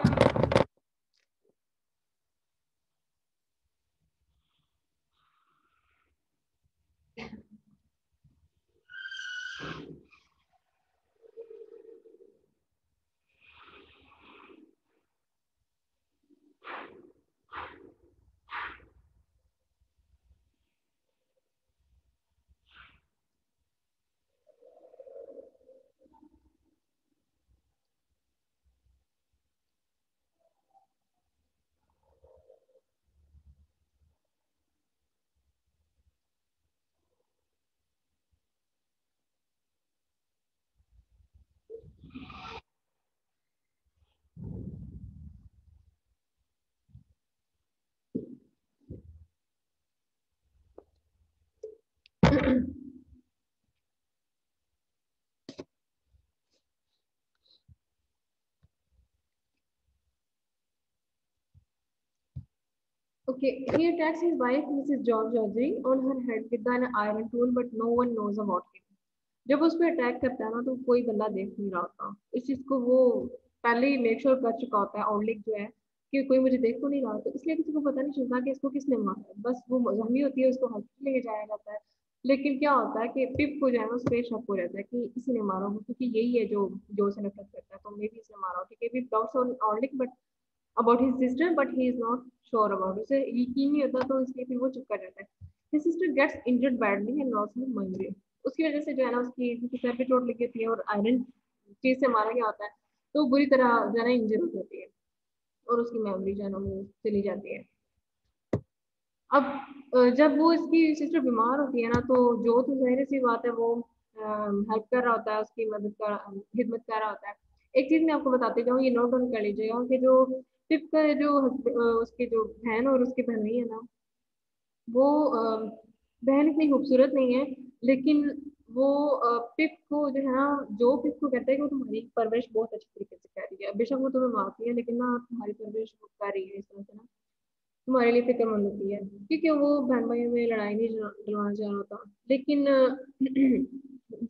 Okay, he attacks his wife, Mrs. Georgie, on her head with an iron tool, but no one knows about him. जब उस पर अटैक करता है ना तो कोई बंदा देख नहीं रहा होता, इस चीज को वो पहले ही मेक श्योर कर चुका होता है ऑर्लिक जो है कि कोई मुझे देख तो नहीं रहा, तो इसलिए किसी को पता नहीं चलता कि इसको किसने मारा है। बस वो जख्मी होती है, उसको हॉस्पिटल लेके जाया जाता है। लेकिन क्या होता है कि पिप को जो है ना उस पर शक हो रहता है कि इसी ने मारा हो, क्योंकि यही है जो उसे नफरत करता है, तो मे भी इसने मारा हो। ठीक है, Pip doubts on Orlick but about his sister, but he is not sure about, उसे यकीन नहीं होता, तो इसलिए फिर वो चुप कर रहता है। His sister gets injured badly and loss his memory, उसकी वजह से जो है ना उसकी सर पे चोट लगी होती है और आयरन चीज से मारा गया होता है, तो बुरी तरह जो है ना इंजर हो जाती है और उसकी मेमोरी जो है ना वो चली जाती है। अब जब वो इसकी सिस्टर बीमार होती है ना तो जो तो जाहिर सी बात है वो हेल्प कर रहा होता है, उसकी मदद कर खिदमत कर रहा होता है। एक चीज मैं आपको बताती जाऊँ, ये नोट डाउन कर लीजिएगा कि जो टिप का जो उसकी जो बहन और उसकी बहनोई है ना, वो बहन इतनी खूबसूरत नहीं है, लेकिन वो पिप को जो है ना, जो पिप को कहता है कि वो तुम्हारी परवरिश बहुत अच्छी तरीके से कर रही है, बेशक वो तुम्हें मारती है लेकिन ना तुम्हारी परवरिश वो कर रही है इस तरह से ना, तुम्हारे लिए फिक्रमंद होती है, क्योंकि वो बहन भाइयों में लड़ाई नहीं डलवाना चाह रहा था। लेकिन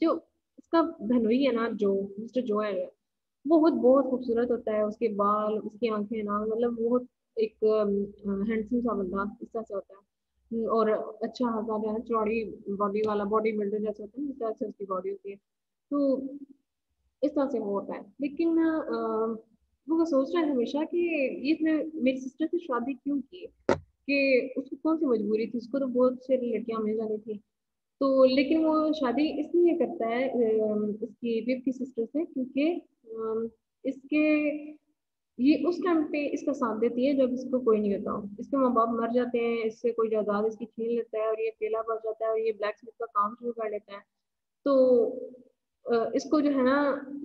जो इसका बहनोई है ना, जो मिस्टर जो है वो बहुत बहुत खूबसूरत होता है, उसके बाल, उसकी आंखें ना, मतलब बहुत एक हैंडसम सा बंदा इस तरह से होता है, और अच्छा खासा जो है चौड़ी बॉडी वाला, बॉडी बिल्डर जैसे होता है इस तरह से उसकी बॉडी होती है। तो इस तरह से वो होता है। लेकिन वो सोच रहा है हमेशा कि इसने मेरी सिस्टर से शादी क्यों की, कि उसको कौन सी मजबूरी थी, उसको तो बहुत सारी लड़कियां मिल जानी थी। तो लेकिन वो शादी इसलिए करता है इसकी विव की सिस्टर से, क्योंकि इसके ये उस टाइम पे इसका साथ देती है जब इसको कोई नहीं होता, इसके माँ बाप मर जाते हैं, इससे कोई जायदाद इसकी छीन लेता है और ये अकेला पड़ जाता है और ये ब्लैक स्मिथ का काम शुरू कर लेता है। तो इसको जो है ना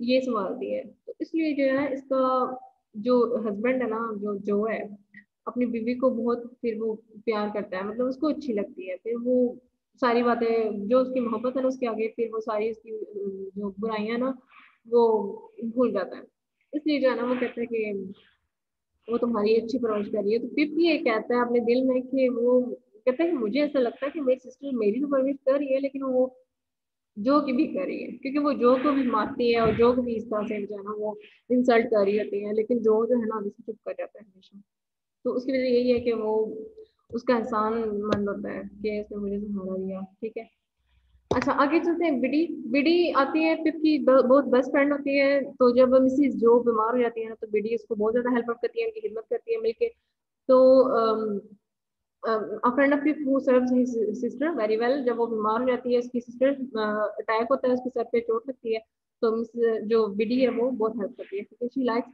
ये संभालती है, तो इसलिए जो है इसका जो हस्बैंड है ना, जो है अपनी बीवी को बहुत फिर वो प्यार करता है, मतलब उसको अच्छी लगती है, फिर वो सारी बातें जो उसकी मोहब्बत है ना उसके आगे फिर वो सारी उसकी जो बुराइयां ना वो भूल जाता है। इसलिए जो है ना वो कहता है कि वो तुम्हारी अच्छी परवरिश कर रही है। तो फिर भी ये कहता है अपने दिल में कि वो कहता है कि मुझे ऐसा लगता है कि मेरी सिस्टर मेरी तो परवरिश कर रही है, लेकिन वो जो की भी कर रही है, क्योंकि वो जो को भी मारती है और जो को भी इस तरह से जो है ना वो इंसल्ट कर रही होती है, लेकिन जो है ना अभी से चुप कर जाता है हमेशा। तो उसकी वजह यही है कि वो उसका एहसान मंद होता है कि इसने मुझे सहारा दिया। ठीक है, अच्छा आगे चलते हैं। बिडी बिडी आती है, पिप की बहुत बेस्ट फ्रेंड होती है। तो जब मिसिस जो बीमार हो जाती है ना तो बिडी उसको बहुत ज्यादा हेल्प करती है, उनकी खिदमत करती है मिलके। तो a friend of his who serves his sister very well, जब वो बीमार हो जाती है, उसकी सिस्टर अटैक होता है, उसके सर पे चोट लगती है, तो मिस जो बिडी है वो बहुत हेल्प करती है, क्योंकि she likes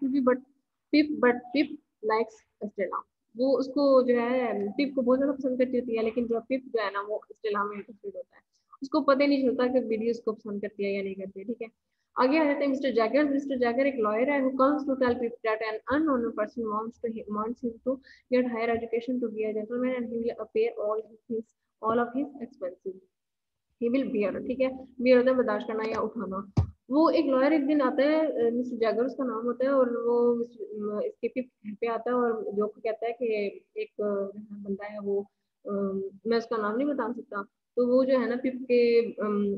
pip but pip likes Stella. वो उसको जो है पिप को बहुत ज्यादा पसंद करती होती है, लेकिन जो पिप जो है ना वो स्टेला में इंटरेस्टेड होता है, उसको पता ही नहीं चलता कि बिडी उसको पसंद करती है या नहीं करती है। ठीक है, आगे आ जाते हैं मिस्टर जैगर। मिस्टर जैगर एक लॉयर है, who comes to tell people that an unknown person wants him to get higher education to be a gentleman and he will pay all of his expenses. He will bear, ठीक है, bear होता है बर्दाश्त करना या उठाना। वो एक लॉयर एक दिन आता है, मिस्टर जैगर उसका नाम होता है, और वो इसके पे आता है और जो कहता है कि एक बंदा है वो मैं उसका नाम नहीं बता सकता, तो वो जो है ना पिप के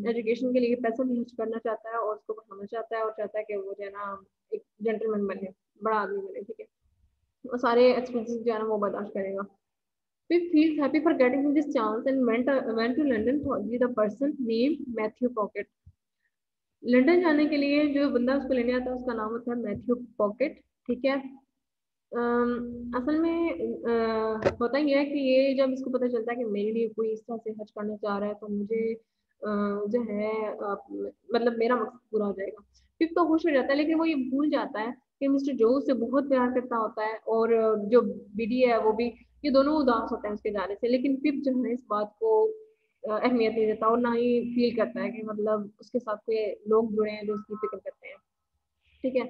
एजुकेशन के लिए पैसा भी खर्च करना चाहता है और उसको पढ़ाना चाहता है और चाहता है कि वो जो है ना एक जेंटलमैन बने, बड़ा आदमी बने। ठीक है, और सारे एक्सपेंसेस जो है ना वो बर्दाश्त करेगा। Pip feels happy for getting this chance and went to London with a person named Matthew Pocket. London जाने के लिए जो बंदा उसको लेने आता है उसका नाम होता है मैथ्यू पॉकेट। ठीक है, असल में होता ही है कि ये जब इसको पता चलता है कि मेरे लिए कोई इस तरह से हज करना चाह रहा है तो मुझे जो है मतलब मेरा मकसद पूरा हो जाएगा। पिप तो खुश हो जाता है, लेकिन वो ये भूल जाता है कि मिस्टर जो उससे बहुत प्यार करता होता है, और जो बीडी है वो भी, ये दोनों उदास होते हैं उसके जाने से। लेकिन पिप जो है इस बात को अहमियत नहीं देता और ना ही फील करता है कि मतलब उसके साथ कोई लोग जुड़े हैं जो उसकी फिक्र करते हैं। ठीक है,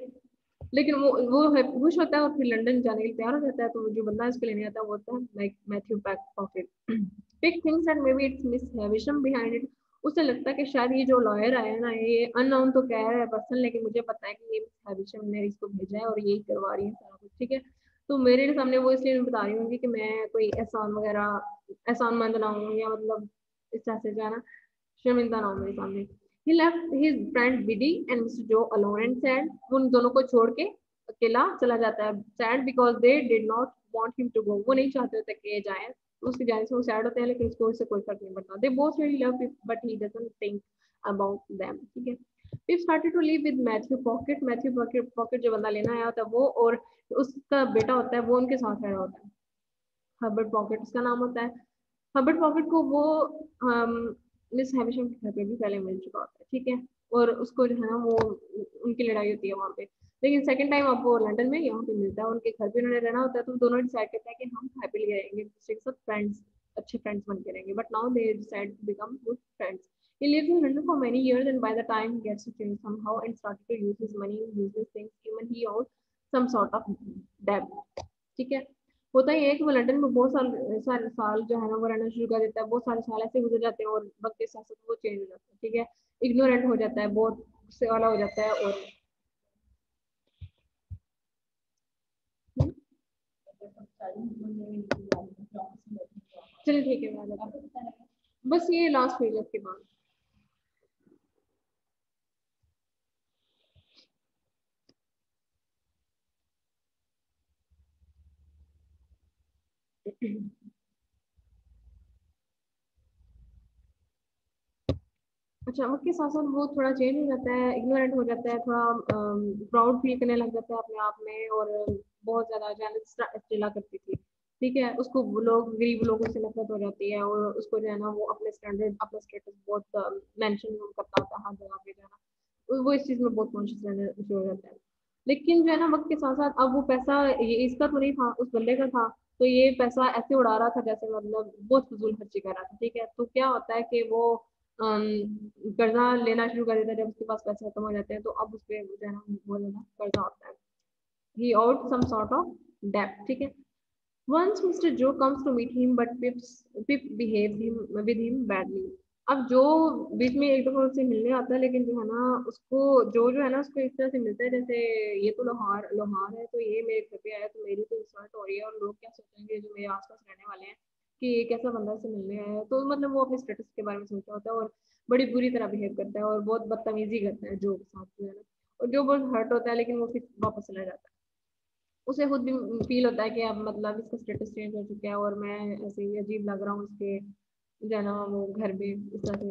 लेकिन वो खुश होता है और फिर लंदन जाने के लिए तैयार हो जाता है। तो जो बंदा इसको लेने आता है वो होता है like Matthew Pocket. Pip thinks that maybe it's Miss Havisham behind it. उसे लगता है कि शायद ये जो लॉयर आया है ना, ये अननोन तो कह रहा है पर्सन, लेकिन मुझे पता है कि ये मिस हैविशम ने इसको भेजा है और यही करवा रही है सारा कुछ। ठीक है, तो मेरे सामने वो इसलिए बता रही हूँ कि मैं कोई एहसान वगैरह एहसानमंद ना हूँ, या मतलब इस तरह से जो है ना शर्मिंदा ना हो मेरे सामने। He left his friend Biddy and Mr. Joe alone and sad. उन दोनों को छोड़ के अकेला चला जाता है, sad because they did not want him to go. वो नहीं चाहते थे कि ये जाए, उसके जाने से वो sad होते हैं, लेकिन उसको उससे कोई फर्क नहीं पड़ता। They both really love him, but he doesn't think about them. ठीक है। We've started to live with Matthew Pocket. Matthew Pocket जो बंदा लेना आया होता है वो, और उसका बेटा होता है वो उनके साथ रह रहा होता है। हर्बर्ट पॉकेट उसका नाम होता है। हर्बर्ट पॉकेट को वो मिस हैविशम के घर पे भी पहले मिल चुका होता है, ठीक है। और उसको जो है ना वो उनकी लड़ाई होती है वहाँ पे, लेकिन सेकंड टाइम अब वो लंदन में यहाँ पे मिलता है, उनके घर पे उन्होंने रहना होता है, तो दोनों डिसाइड करते हैं कि हम हैप्पीली रहेंगे, एक दूसरे के साथ फ्रेंड्स, अच्छे फ्रेंड्स बन के रहेंगे। But now they decide to become good friends. He lived in London for many years, and by the time he gets to change somehow and started to use his money in useless things, even he owed some sort of debt. ठीक है। होता ही है कि वो London में बहुत सारे साल जो है ना वो रहना शुरू कर देता है, बहुत सारे साल ऐसे गुजर जाते हैं और वक्त के साथ साथ वो चेंज हो जाता है, ठीक है। इग्नोरेंट हो जाता है, बहुत गुस्से वाला हो जाता है, और चलिए ठीक है, मैं बस ये लास्ट पेज के बाद। अच्छा, वक्त के साथ साथ वो थोड़ा चेंज हो जाता है, इग्नोरेंट हो जाता है, थोड़ा प्राउड फील करने लग जाता है अपने आप में, और बहुत ज्यादा चिल्ला करती थी, ठीक है। उसको लोग, गरीब लोगों से नफरत हो जाती है, और उसको जो है ना वो अपने स्टैंडर्ड, अपना स्टेटस बहुत मेंशन करता होता है हर जगह पे, जो है ना वो इस चीज में बहुत कॉन्शियस रहने शुरू हो जाता है। लेकिन जो है ना वक्त के साथ साथ अब वो पैसा ये इसका तो नहीं था, उस बंदे का था, तो ये पैसा ऐसे उड़ा रहा था जैसे मतलब बहुत फजूल खर्ची कर रहा था, ठीक है। तो क्या होता है कि वो कर्जा लेना शुरू कर देता है, जब उसके पास पैसे खत्म हो जाते हैं, तो अब उस पर जो है ना बहुत ज्यादा कर्जा होता है। ही owed some sort of debt, ठीक है। Once Mr. Joe comes to meet him, but Pip behaves with him badly. अब जो बीच में एक दफा उससे मिलने आता है, लेकिन जो है ना उसको जो है ना उसको इस तरह से मिलता है जैसे ये तो लोहार लोहार है, तो ये मेरे घर पे आया तो मेरी तो इंसल्ट हो रही है, और लोग क्या सोचेंगे जो मेरे आसपास रहने वाले हैं कि ये कैसा बंदा से मिलने आया है। तो मतलब वो अपने स्टेटस के बारे में सोच रहा होता है, और बड़ी बुरी तरह बिहेव करता है, और बहुत बदतमीजी करता है जो के साथ जो है ना, और जो बहुत हर्ट होता है, लेकिन वो फिर वापस चला जाता है। उसे खुद भी फील होता है कि अब मतलब इसका स्टेटस चेंज हो चुका है, और मैं ऐसे ही अजीब लग रहा हूँ इसके जाना वो घर में इस तरह से।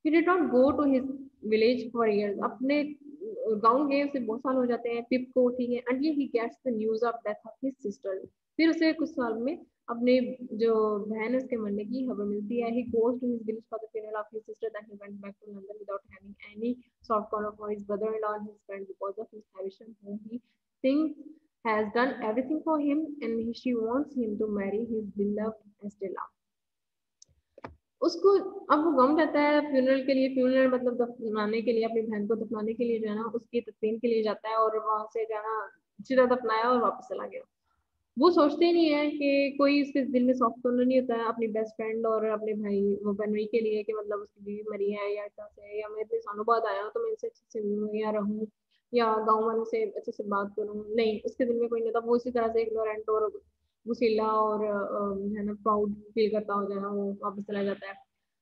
He did not go to his village for years. अपने गांव गए उसे बहुत साल हो जाते हैं पिप को, ठीक है। Until he gets the news of death of his sister. फिर उसे कुछ साल में अपने जो बहन है उसके मरने की खबर मिलती है। He goes to his village for the funeral of his sister. Then he went back to London without having any soft corner for his brother-in-law and his friend because of his ambition, whom he thinks has done everything for him, and she wants him to marry his beloved Estella. उसको अब वो गम जाता है funeral के लिए, funeral मतलब दफनाने के लिए, अपनी बहन को दफनाने के लिए जो है ना उसकी तदफीन के लिए जाता है, और वहां से जो है ना सीधा दफनाया और वापस चला गया। वो सोचते ही नहीं है कि कोई उसके दिल में सॉफ्ट कॉर्नर नहीं होता है अपनी बेस्ट फ्रेंड और अपने भाई वो बनवी के लिए, कि मतलब उसकी बीवी मरी है या ऐसा से, या मैं इतने सालों बाद आया हूँ तो मैं इनसे अच्छे से मिलूँ या रहूँ, या गाँव वालों से अच्छे से बात करूँ, नहीं उसके दिल में कोई नहीं था। वो इसी तरह से इग्नोरेंट और गुस्सीला और है ना प्राउड फील करता हो जाना, वो वापस चला जाता है।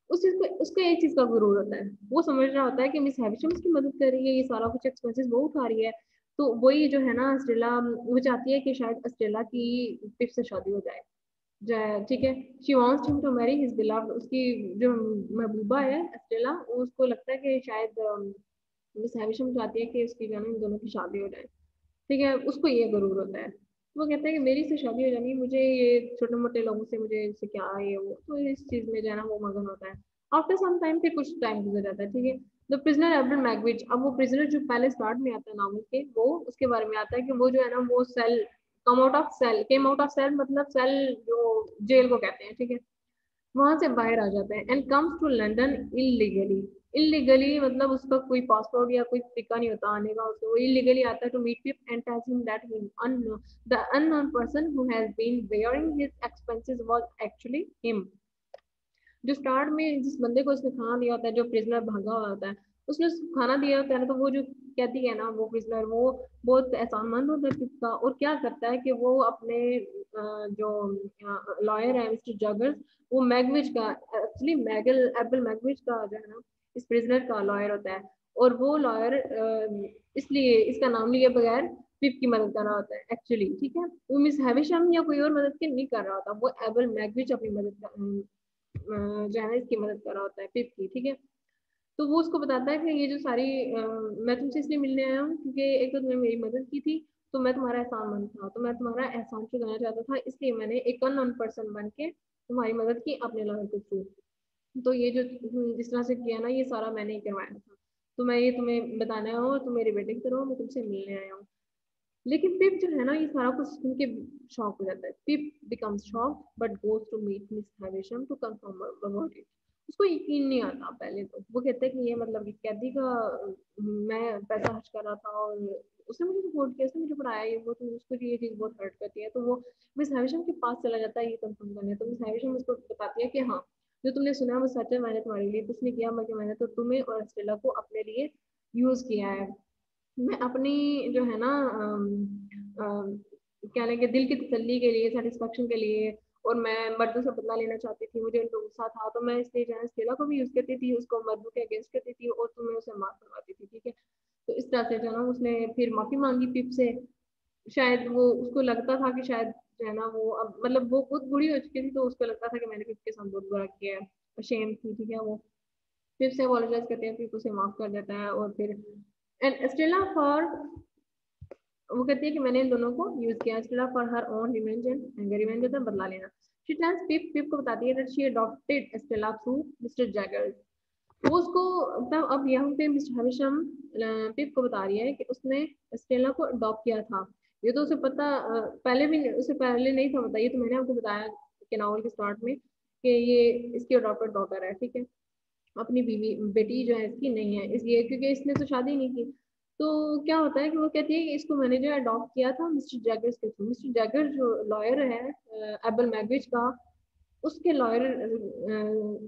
उस चीज को, उसको एक चीज का गुरूर होता है, वो समझ रहा होता है कि मिस हैविशम उसकी मदद कर रही है, ये सारा कुछ एक्सपेंसेस वो उठा रही है, तो वही जो है ना अस्ट्रेला वो चाहती है कि शायद अस्ट्रेला की पिप से शादी हो जाए जाए, ठीक है। She wants him to marry his beloved, उसकी जो महबूबा है अस्ट्रेला, उसको लगता है कि शायद मिस हैविशम चाहती है कि उसकी जो है ना इन दोनों की शादी हो जाए, ठीक है। उसको ये गरूर होता है, वो कहता है कि मेरी से शादी हो जानी, मुझे ये छोटे मोटे लोगों से मुझे इससे क्या है ये वो, तो इस चीज में जो है ना वो मगन होता है। आफ्टर सम टाइम, फिर कुछ टाइम गुजर जाता है, ठीक है। द प्रिजनर एल्बर्ट मैगविच, अब वो प्रिजनर जो पहले स्टार्ट में आता है नावल के, वो उसके बारे में आता है कि वो जो है ना वो cell come out of cell, came out of cell मतलब सेल जो जेल को कहते हैं, ठीक है, वहां से बाहर आ जाता है, and comes to London illegally. Illegally मतलब उसका कोई पासपोर्ट या कोई तरीका नहीं होता आने का, उसको वो इलीगली आता है to meet Pip and tells him that the unknown person who has been bearing his expenses was actually him. जो स्टार्ट में जिस बंदे को उसने खाना दिया होता है, जो प्रिजनर भागा हुआ होता है, उसने खाना दिया होता है ना, तो वो जो कहती है ना वो प्रिजनर, वो बहुत एहसानमंद होता है पिप का, और क्या करता है कि वो अपने जो लॉयर है मिस्टर जगर्स, वो मैगविच का, एक्चुअली मैगल एबल मैगविच का जो है ना इस प्रिजनर का लॉयर होता है, और वो लॉयर इसलिए इसका नाम लिए बगैर पिप की मदद कर रहा होता है एक्चुअली, ठीक है। वो मिस हैविशम या कोई और मदद की नहीं कर रहा होता, वो एबल मैगविच अपनी मदद जो है ना इसकी मदद कर रहा होता है पिप की, ठीक है। तो वो उसको बताता है कि ये जो सारी मैं तुमसे इसलिए मिलने आया हूँ क्योंकि एक तो तुमने मेरी मदद की थी, तो मैं तुम्हारा एहसानमंद था, तो मैं तुम्हारा एहसान चुकाना चाहता था, इसलिए मैंने एक अननोन पर्सन बन के तुम्हारी मदद की अपने लॉयर के थ्रू। तो ये जो जिस तरह से किया ना, ये सारा मैंने ही करवाया था, तो मैं ये तुम्हें बताना है, और तुम मेरे बेटे की तरह हो, मैं तुमसे मिलने आया हूँ। लेकिन पिप जो है ना ये सारा कुछ सुन के शॉक हो जाता है। Pip becomes shock but goes to meet Miss Havisham to confirm about it. उसको यकीन नहीं आता पहले, तो वो कहता है कि ये मतलब कि कैदी का मैं पैसा खर्च कर रहा था, और उसने मुझे सपोर्ट किया, उसने मुझे पढ़ाया, ये वो, तो उसको ये चीज़ बहुत हर्ट करती है। तो वो मिस हैविशम के पास चला जाता है ये कंफर्म करने। तो मिस हैविशम उसको बताती है कि हाँ, जो तुमने सुना वो सच है, मैंने तुम्हारे लिए कुछ नहीं किया, बल्कि मैंने तो तुम्हें और स्टेला को अपने लिए यूज किया है। मैं अपनी जो है ना क्या लेंगे दिल की तसल्ली के लिए, सेटिस्फेक्शन के लिए, और मैं मर्दों से बदला लेना चाहती थी, मुझे उनको गुस्सा था, तो मैं इसलिए जो है स्टेला को भी यूज करती थी, उसको मर्दों के अगेंस्ट करती थी, और तुम्हें उसे माफ करवाती थी, ठीक है। तो इस तरह से जो है ना उसने फिर माफी मांगी पिप से। शायद वो उसको लगता था कि शायद जो है ना वो अब मतलब वो खुद बुरी हो चुकी थी, तो उसको लगता था कि मैंने पिप के साथ बहुत बुरा किया है, शेम थी, ठीक है। वो फिर से अपोलोजाइज करते हैं, फिर उसे माफ कर देता है, और फिर एंड स्टेला फॉर वो कहती है कि मैंने इन दोनों को यूज किया Stella for her own revenge and anger, revenge होता है बदला लेना। शी टेल्स पिप, पिप को बताती है that she adopted Stella through mister Jaeger's. वो उसको तब अब यहाँ पे मिस्टर हविशम पिप को बता रही है कि उसने स्टेला को अडॉप्ट किया था। ये तो उसे पता पहले भी उसे पहले नहीं था पता, ये तो मैंने आपको बताया कि नॉवल के स्टार्ट में कि ये इसकी अडॉप्टेड डॉटर है, ठीक है। अपनी बीवी बेटी जो है इसकी नहीं है, इसलिए क्योंकि इसने तो शादी नहीं की। तो क्या होता है कि वो कहती है कि इसको मैंने जो अडॉप्ट किया था मिस्टर जैगर्स के थ्रू। मिस्टर जैगर जो लॉयर है एबल मैगविच का, उसके लॉयर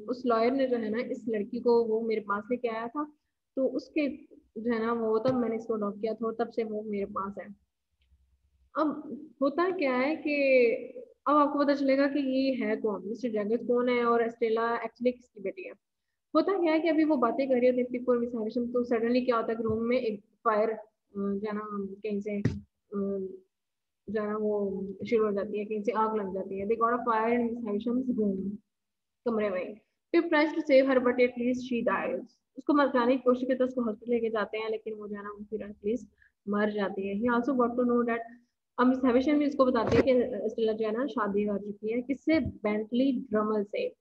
उस लॉयर ने जो है ना इस लड़की को वो मेरे पास लेके आया था, तो उसके जो है ना वो तब मैंने इसको अडॉप्ट किया था, और तब से वो मेरे पास है। अब होता क्या है कि अब आपको पता चलेगा कि ये है कौन, मिस्टर जैगर्स कौन है, और स्टेला एक्चुअली किसकी बेटी है। होता क्या है कि अभी वो बातें कर रही होती है पिप और मिस हैविशम, तो सडनली क्या होता है कि रूम में एक फायर जो है ना कहीं से जो है ना वो शुरू हो जाती है, कहीं से आग लग जाती है। They got a fire in Miss Havisham's room, कमरे में। Pip tries to save her but at least she dies. उसको बचाने की कोशिश करते उसको हॉस्पिटल लेके जाते हैं, लेकिन वो जो है ना फिर एटलीस्ट मर जाती है। He also got to know that, अब मिस हैविशम भी इसको बताती है कि स्टेला जो है ना शादी कर चुकी है, किससे, बेंटली ड्रमल से।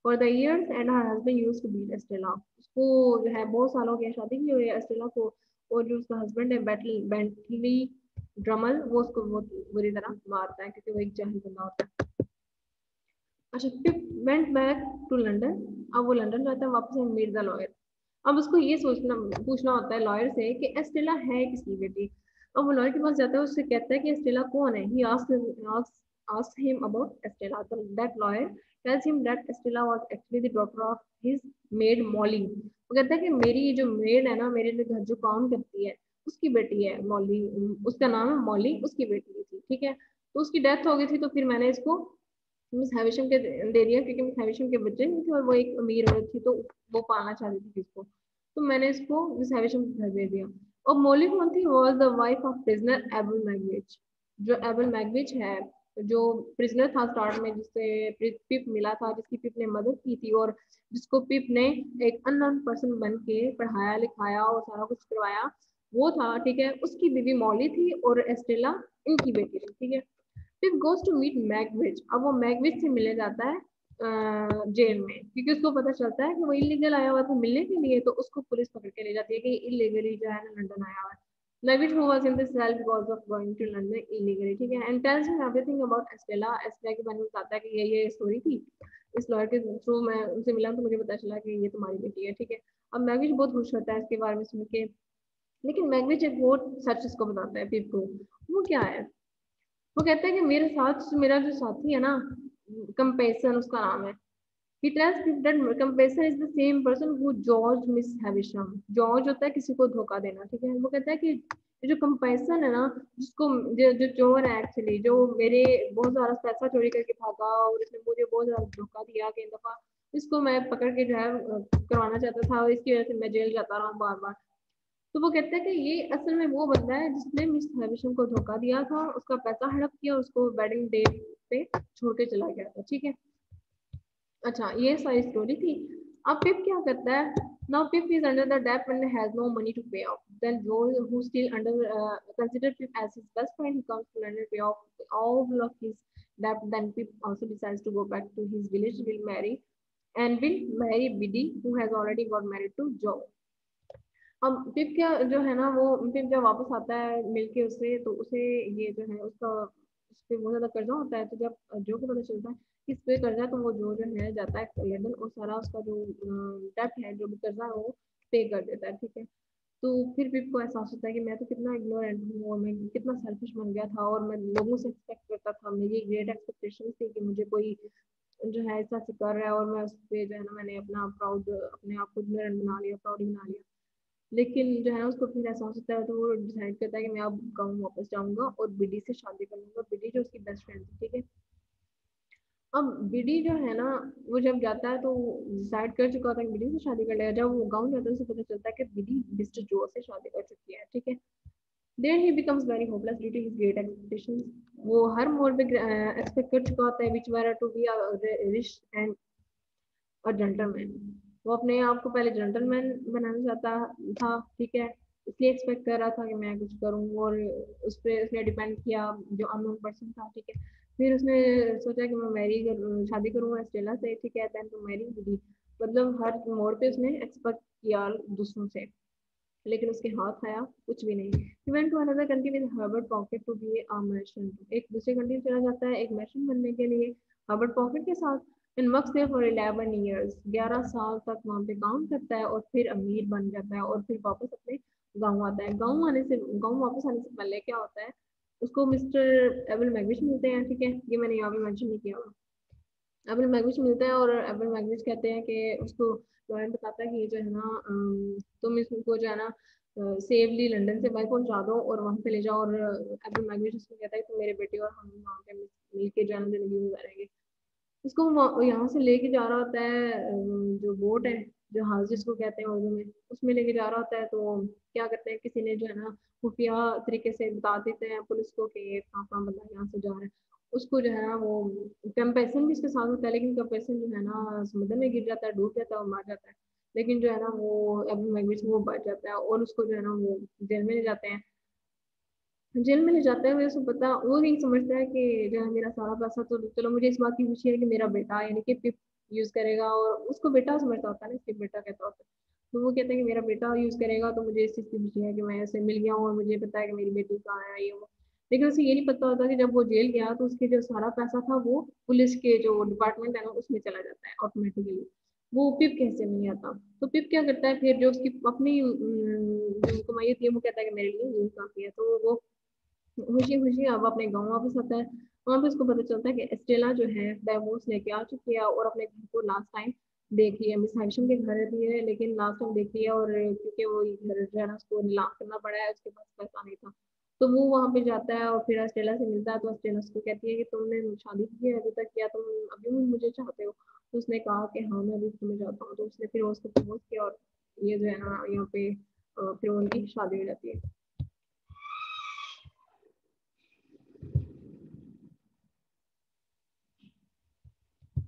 For the years and her husband used to beat Estella. उसको जो है बहुत सालों की शादी की हुई है Estella को, और जो उसका हस्बैंड है बेंटली ड्रमल, वो उसको बहुत बुरी तरह मारता है क्योंकि वो एक जाहिल बंदा होता है। अच्छा, पिप वेंट बैक टू लंदन। अब वो लंदन जाता है वापस, मीट द लॉयर। अब उसको ये सोचना पूछना होता है लॉयर से कि एस्टेला है किसकी बेटी। अब वो लॉयर के पास जाता है, उससे कहता है कि एस्टेला कौन है। ही asked him about Estella. So that lawyer tells him that Estella was actually the daughter of his maid Molly. वो कहता है कि मेरी जो मेड है ना, मेरे लिए घर जो काम करती है, उसकी बेटी है मॉली, उसका नाम है मॉली, उसकी बेटी थी, ठीक है। तो उसकी डेथ हो गई थी, तो फिर मैंने इसको मिस हैविशम के दे दिया, क्योंकि मिस हैविशम के बच्चे नहीं थे और वो एक अमीर औरत थी, तो वो पालना चाहती थी इसको, तो मैंने इसको मिस हैविशम के घर दे दिया। और मोली कौन थी, was the wife of prisoner able Magwitch. जो एबल मैगविच है, जो प्रिजनर था स्टार्ट में, जिससे पिप मिला था, जिसकी पिप ने मदद की थी, और जिसको पिप ने एक अननोन पर्सन बन के पढ़ाया लिखाया और सारा कुछ करवाया, वो था, ठीक है। उसकी बीवी मॉली थी, और एस्टेला इनकी बेटी थी, ठीक है। फिर गोज टू मीट मैगविच। अब वो मैगविच से मिलने जाता है जेल में, क्योंकि उसको पता चलता है कि वो इलीगल आया हुआ था मिलने के लिए, तो उसको पुलिस पकड़ के ले जाती है कि इलीगली जो है ना लंदन आया हुआ है। Magwitch who was in the cell because of going to London illegally, ठीक है, and tells him everything about Estella. Estella के बारे में बताता है कि ये स्टोरी थी, इस लॉयर के थ्रू मैं उनसे मिला तो मुझे पता चला कि ये तुम्हारी बेटी है, ठीक है। अब मैगविच बहुत खुश होता है इसके बारे में सुन के, लेकिन मैगविच एक और सच उसको बताता है पीप को। वो क्या है, वो कहता है कि मेरे साथ मेरा जो साथी है ना, कंपेसन उसका नाम है, He tells Pip that Compassion is the same person who George miss Havisham. George होता है किसी को धोखा देना, ठीक है। वो कहता है कि जो कंपेसन है ना, जिसको जो चोर है एक्चुअली, जो मेरे बहुत सारा पैसा चोरी करके भागा और इसने मुझे बहुत ज्यादा धोखा दिया कई दफा, इसको मैं पकड़ के जो है करवाना चाहता था और इसकी वजह से मैं जेल जाता रहा बार बार। तो वो कहता है कि ये असल में वो बंदा है जिसने मिस हैविशम को धोखा दिया था, उसका पैसा हड़प किया, उसको वेडिंग डे पे छोड़ के चला गया था, ठीक है। अच्छा, ये सारी स्टोरी थी। अब पिप क्या करता है? Now Pip is under the debt and has no money to pay off. Then Joe who still under consider Pip as his best friend, he comes to London pay off all of his debt. Then Pip also decides to go back to his village, will marry Biddy, who has already got married to Joe. अब पिप क्या जो है ना, वो पिप जब वापस आता है मिलके उससे, तो उसे ये जो है उसका उस पे बहुत ज्यादा कर्जा होता है। तो जब जो को पता चलता है कि इस पे कर्जा, तो वो जो है जाता है लंदन और सारा उसका जो डेट है, जो भी कर्जा है, वो पे कर देता है, ठीक है। तो फिर पिप को एहसास होता है कि मैं तो कितना इग्नोरेंट हूँ और मैं कितना सेल्फिश बन गया था, और मैं लोगों से एक्सपेक्ट करता था, मेरी ग्रेट एक्सपेक्टेशन थी कि मुझे कोई जो है ऐसा कर रहा है और मैं उस पर जो है ना, मैंने अपना प्राउड, अपने आप को इग्नोरेंट बना लिया, प्राउड बना लिया। लेकिन जो है ना, उसको फिर एहसास होता है, तो वो डिसाइड करता है कि मैं अब गाँव वापस जाऊंगा और बिडी से शादी कर लूंगा। बिडी जो उसकी बेस्ट फ्रेंड थी, ठीक है। अब बिडी जो है ना, वो जब जाता है तो डिसाइड कर चुका था कि बिडी से शादी कर लेगा। जब वो गाँव जाता है, उसे पता चलता है कि बिडी मिस्टर जो से शादी कर चुकी है, ठीक है। There he becomes very hopeless due to his great expectations. वो हर मोड़ पे एक्सपेक्ट कर चुका होता है which were to be rich and और जेंटलमैन। वो अपने आप को पहले जेंटलमैन बनाना चाहता था, ठीक है। इसलिए एक्सपेक्ट कर रहा था कि मैं कुछ करूं, और उस पर उसने डिपेंड किया जो अननोन पर्सन था, ठीक है। फिर उसने सोचा कि मैं शादी करूंगा स्टेला से, ठीक है। देन टू मैरी विदी। मतलब हर मोड़ पे उसने एक्सपेक्ट किया दूसरों से, लेकिन उसके हाथ आया कुछ भी नहीं। He went to another country with Herbert Pocket to be a merchant. एक दूसरे कंट्री में चला जाता है एक मर्चेंट बनने के लिए हर्बर्ट पॉकेट के साथ। and works there for 11 years. 11 साल तक वहाँ पे काम करता है और फिर अमीर बन जाता है और फिर वापस अपने गाँव आता है। गाँव वापस आने से पहले क्या होता है, उसको मिस्टर एबल मैगविच मिलते हैं, ठीक है। ये मैंने यहाँ पे मेंशन नहीं किया। एबल मैगविच मिलता है और एबल मैगविच कहते हैं कि उसको लॉयन बताता है कि ये जो है ना, तुम इसको जो है ना सेफली लंदन से बाइक पहुंचा दो और वहां पे ले जाओ। और एबल मैगविच उसको कहता है कि मेरे बेटे और हम वहाँ पे मिल के जो है ना जिंदगी गुजारेंगे। इसको यहाँ से लेके जा रहा होता है, जो बोट है, जो हाउस जिसको कहते हैं उर्दू में, उसमें लेके जा रहा होता है। तो क्या करते हैं, किसी ने जो है ना खुफिया तरीके से बता देते हैं पुलिस को कि ये कहाँ बंदा यहाँ से जा रहा है। उसको जो है ना वो कंपेसन भी इसके साथ होता है, लेकिन कंपेसन जो है ना समुद्र में गिर जाता है, डूब जाता है और मार जाता है। लेकिन जो है ना वो अबू मैगविच वो बच जाता है और उसको जो है ना वो जेल में ले जाते हैं। जेल में ले जाते हैं, मुझे पता वो नहीं समझता है कि जो है मेरा सारा पैसा, तो चलो मुझे इस बात की खुशी है कि मेरा बेटा यानी कि पिप यूज करेगा, और उसको बेटा समझता होता है ना, इसलिए बेटा कहता होता है। तो वो कहते हैं कि मेरा बेटा यूज करेगा, तो मुझे इस चीज की खुशी है कि मैं ऐसे मिल गया हूँ और मुझे पता है कि मेरी बेटी कहाँ है, ये वो। लेकिन उसे ये नहीं पता होता कि जब वो जेल गया तो उसके जो सारा पैसा था वो पुलिस के जो डिपार्टमेंट है ना उसमें चला जाता है ऑटोमेटिकली। वो पिप कैसे नहीं आता। तो पिप क्या करता है फिर, जो उसकी अपनी जो कमाई होती है, वो कहता है कि मेरे लिए यही काफी है। तो वो खुशी खुशी अब अपने गाँव वापस आता है। वहां पे उसको पता चलता है कि एस्टेला जो है डाइवोर्स लेके आ चुकी है और अपने घर को लास्ट टाइम देख लिया। मिस हैविशम के घर रहती है लेकिन लास्ट टाइम देख लिया, और क्योंकि वो घर जो है ना उसको नीलाम करना पड़ा है, उसके पास पैसा नहीं था। तो वो वहां पे जाता है और फिर एस्टेला से मिलता है। तो एस्टेला उसको कहती है कि तुमने शादी की है अभी तक, क्या तुम अभी भी मुझे चाहते हो? तो उसने कहा कि हाँ मैं अभी तुम्हें चाहता हूँ। तो उसने फिर उसको प्रपोज किया और ये जो है ना यहाँ पे फिर उनकी शादी हो जाती है।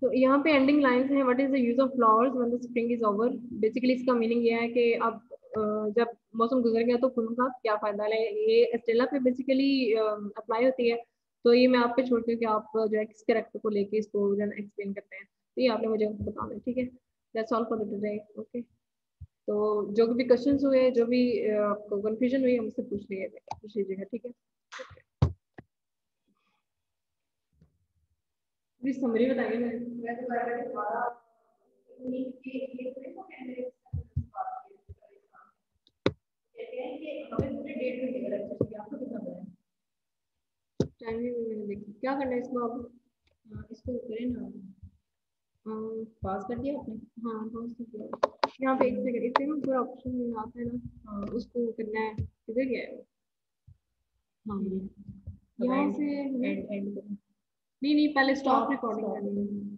तो यहाँ पे एंडिंग लाइंस हैं, what is the use of flowers when the spring is over. Basically इसका मीनिंग ये है कि अब जब मौसम गुजर गया तो फूलों का क्या फायदा है। ये एस्टेला पे बेसिकली अप्लाई होती है। तो ये मैं आप पे छोड़ती हूँ कि आप जो है किस कैरेक्टर को लेके इसको जो है एक्सप्लेन करते हैं। तो ये आपने मुझे बताना है, ठीक है। That's all for the today. Okay. तो जो भी क्वेश्चन हुए, जो भी आपको कंफ्यूजन हुई, हमसे पूछ लीजिएगा, ठीक है। प्लीज समरी बताइए। मैं दोबारा दोबारा कहते हैं कि हमें पूरे डेट में देगा लेक्चर की, आपको कितना पता है? टाइमिंग मैंने देखी, क्या करना है इसको अब? हाँ, इसको करें ना। पास कर दिया आपने? हाँ पास तो किया। यहाँ पे एक सेकंड, इससे ना पूरा ऑप्शन आता है ना, हाँ उसको करना है, किधर गया है वो? हाँ अब यहाँ एंड से एंड एंड करो। नहीं नहीं, पहले स्टॉप स्टॉप रिकॉर्डिंग स्टॉप करनी है।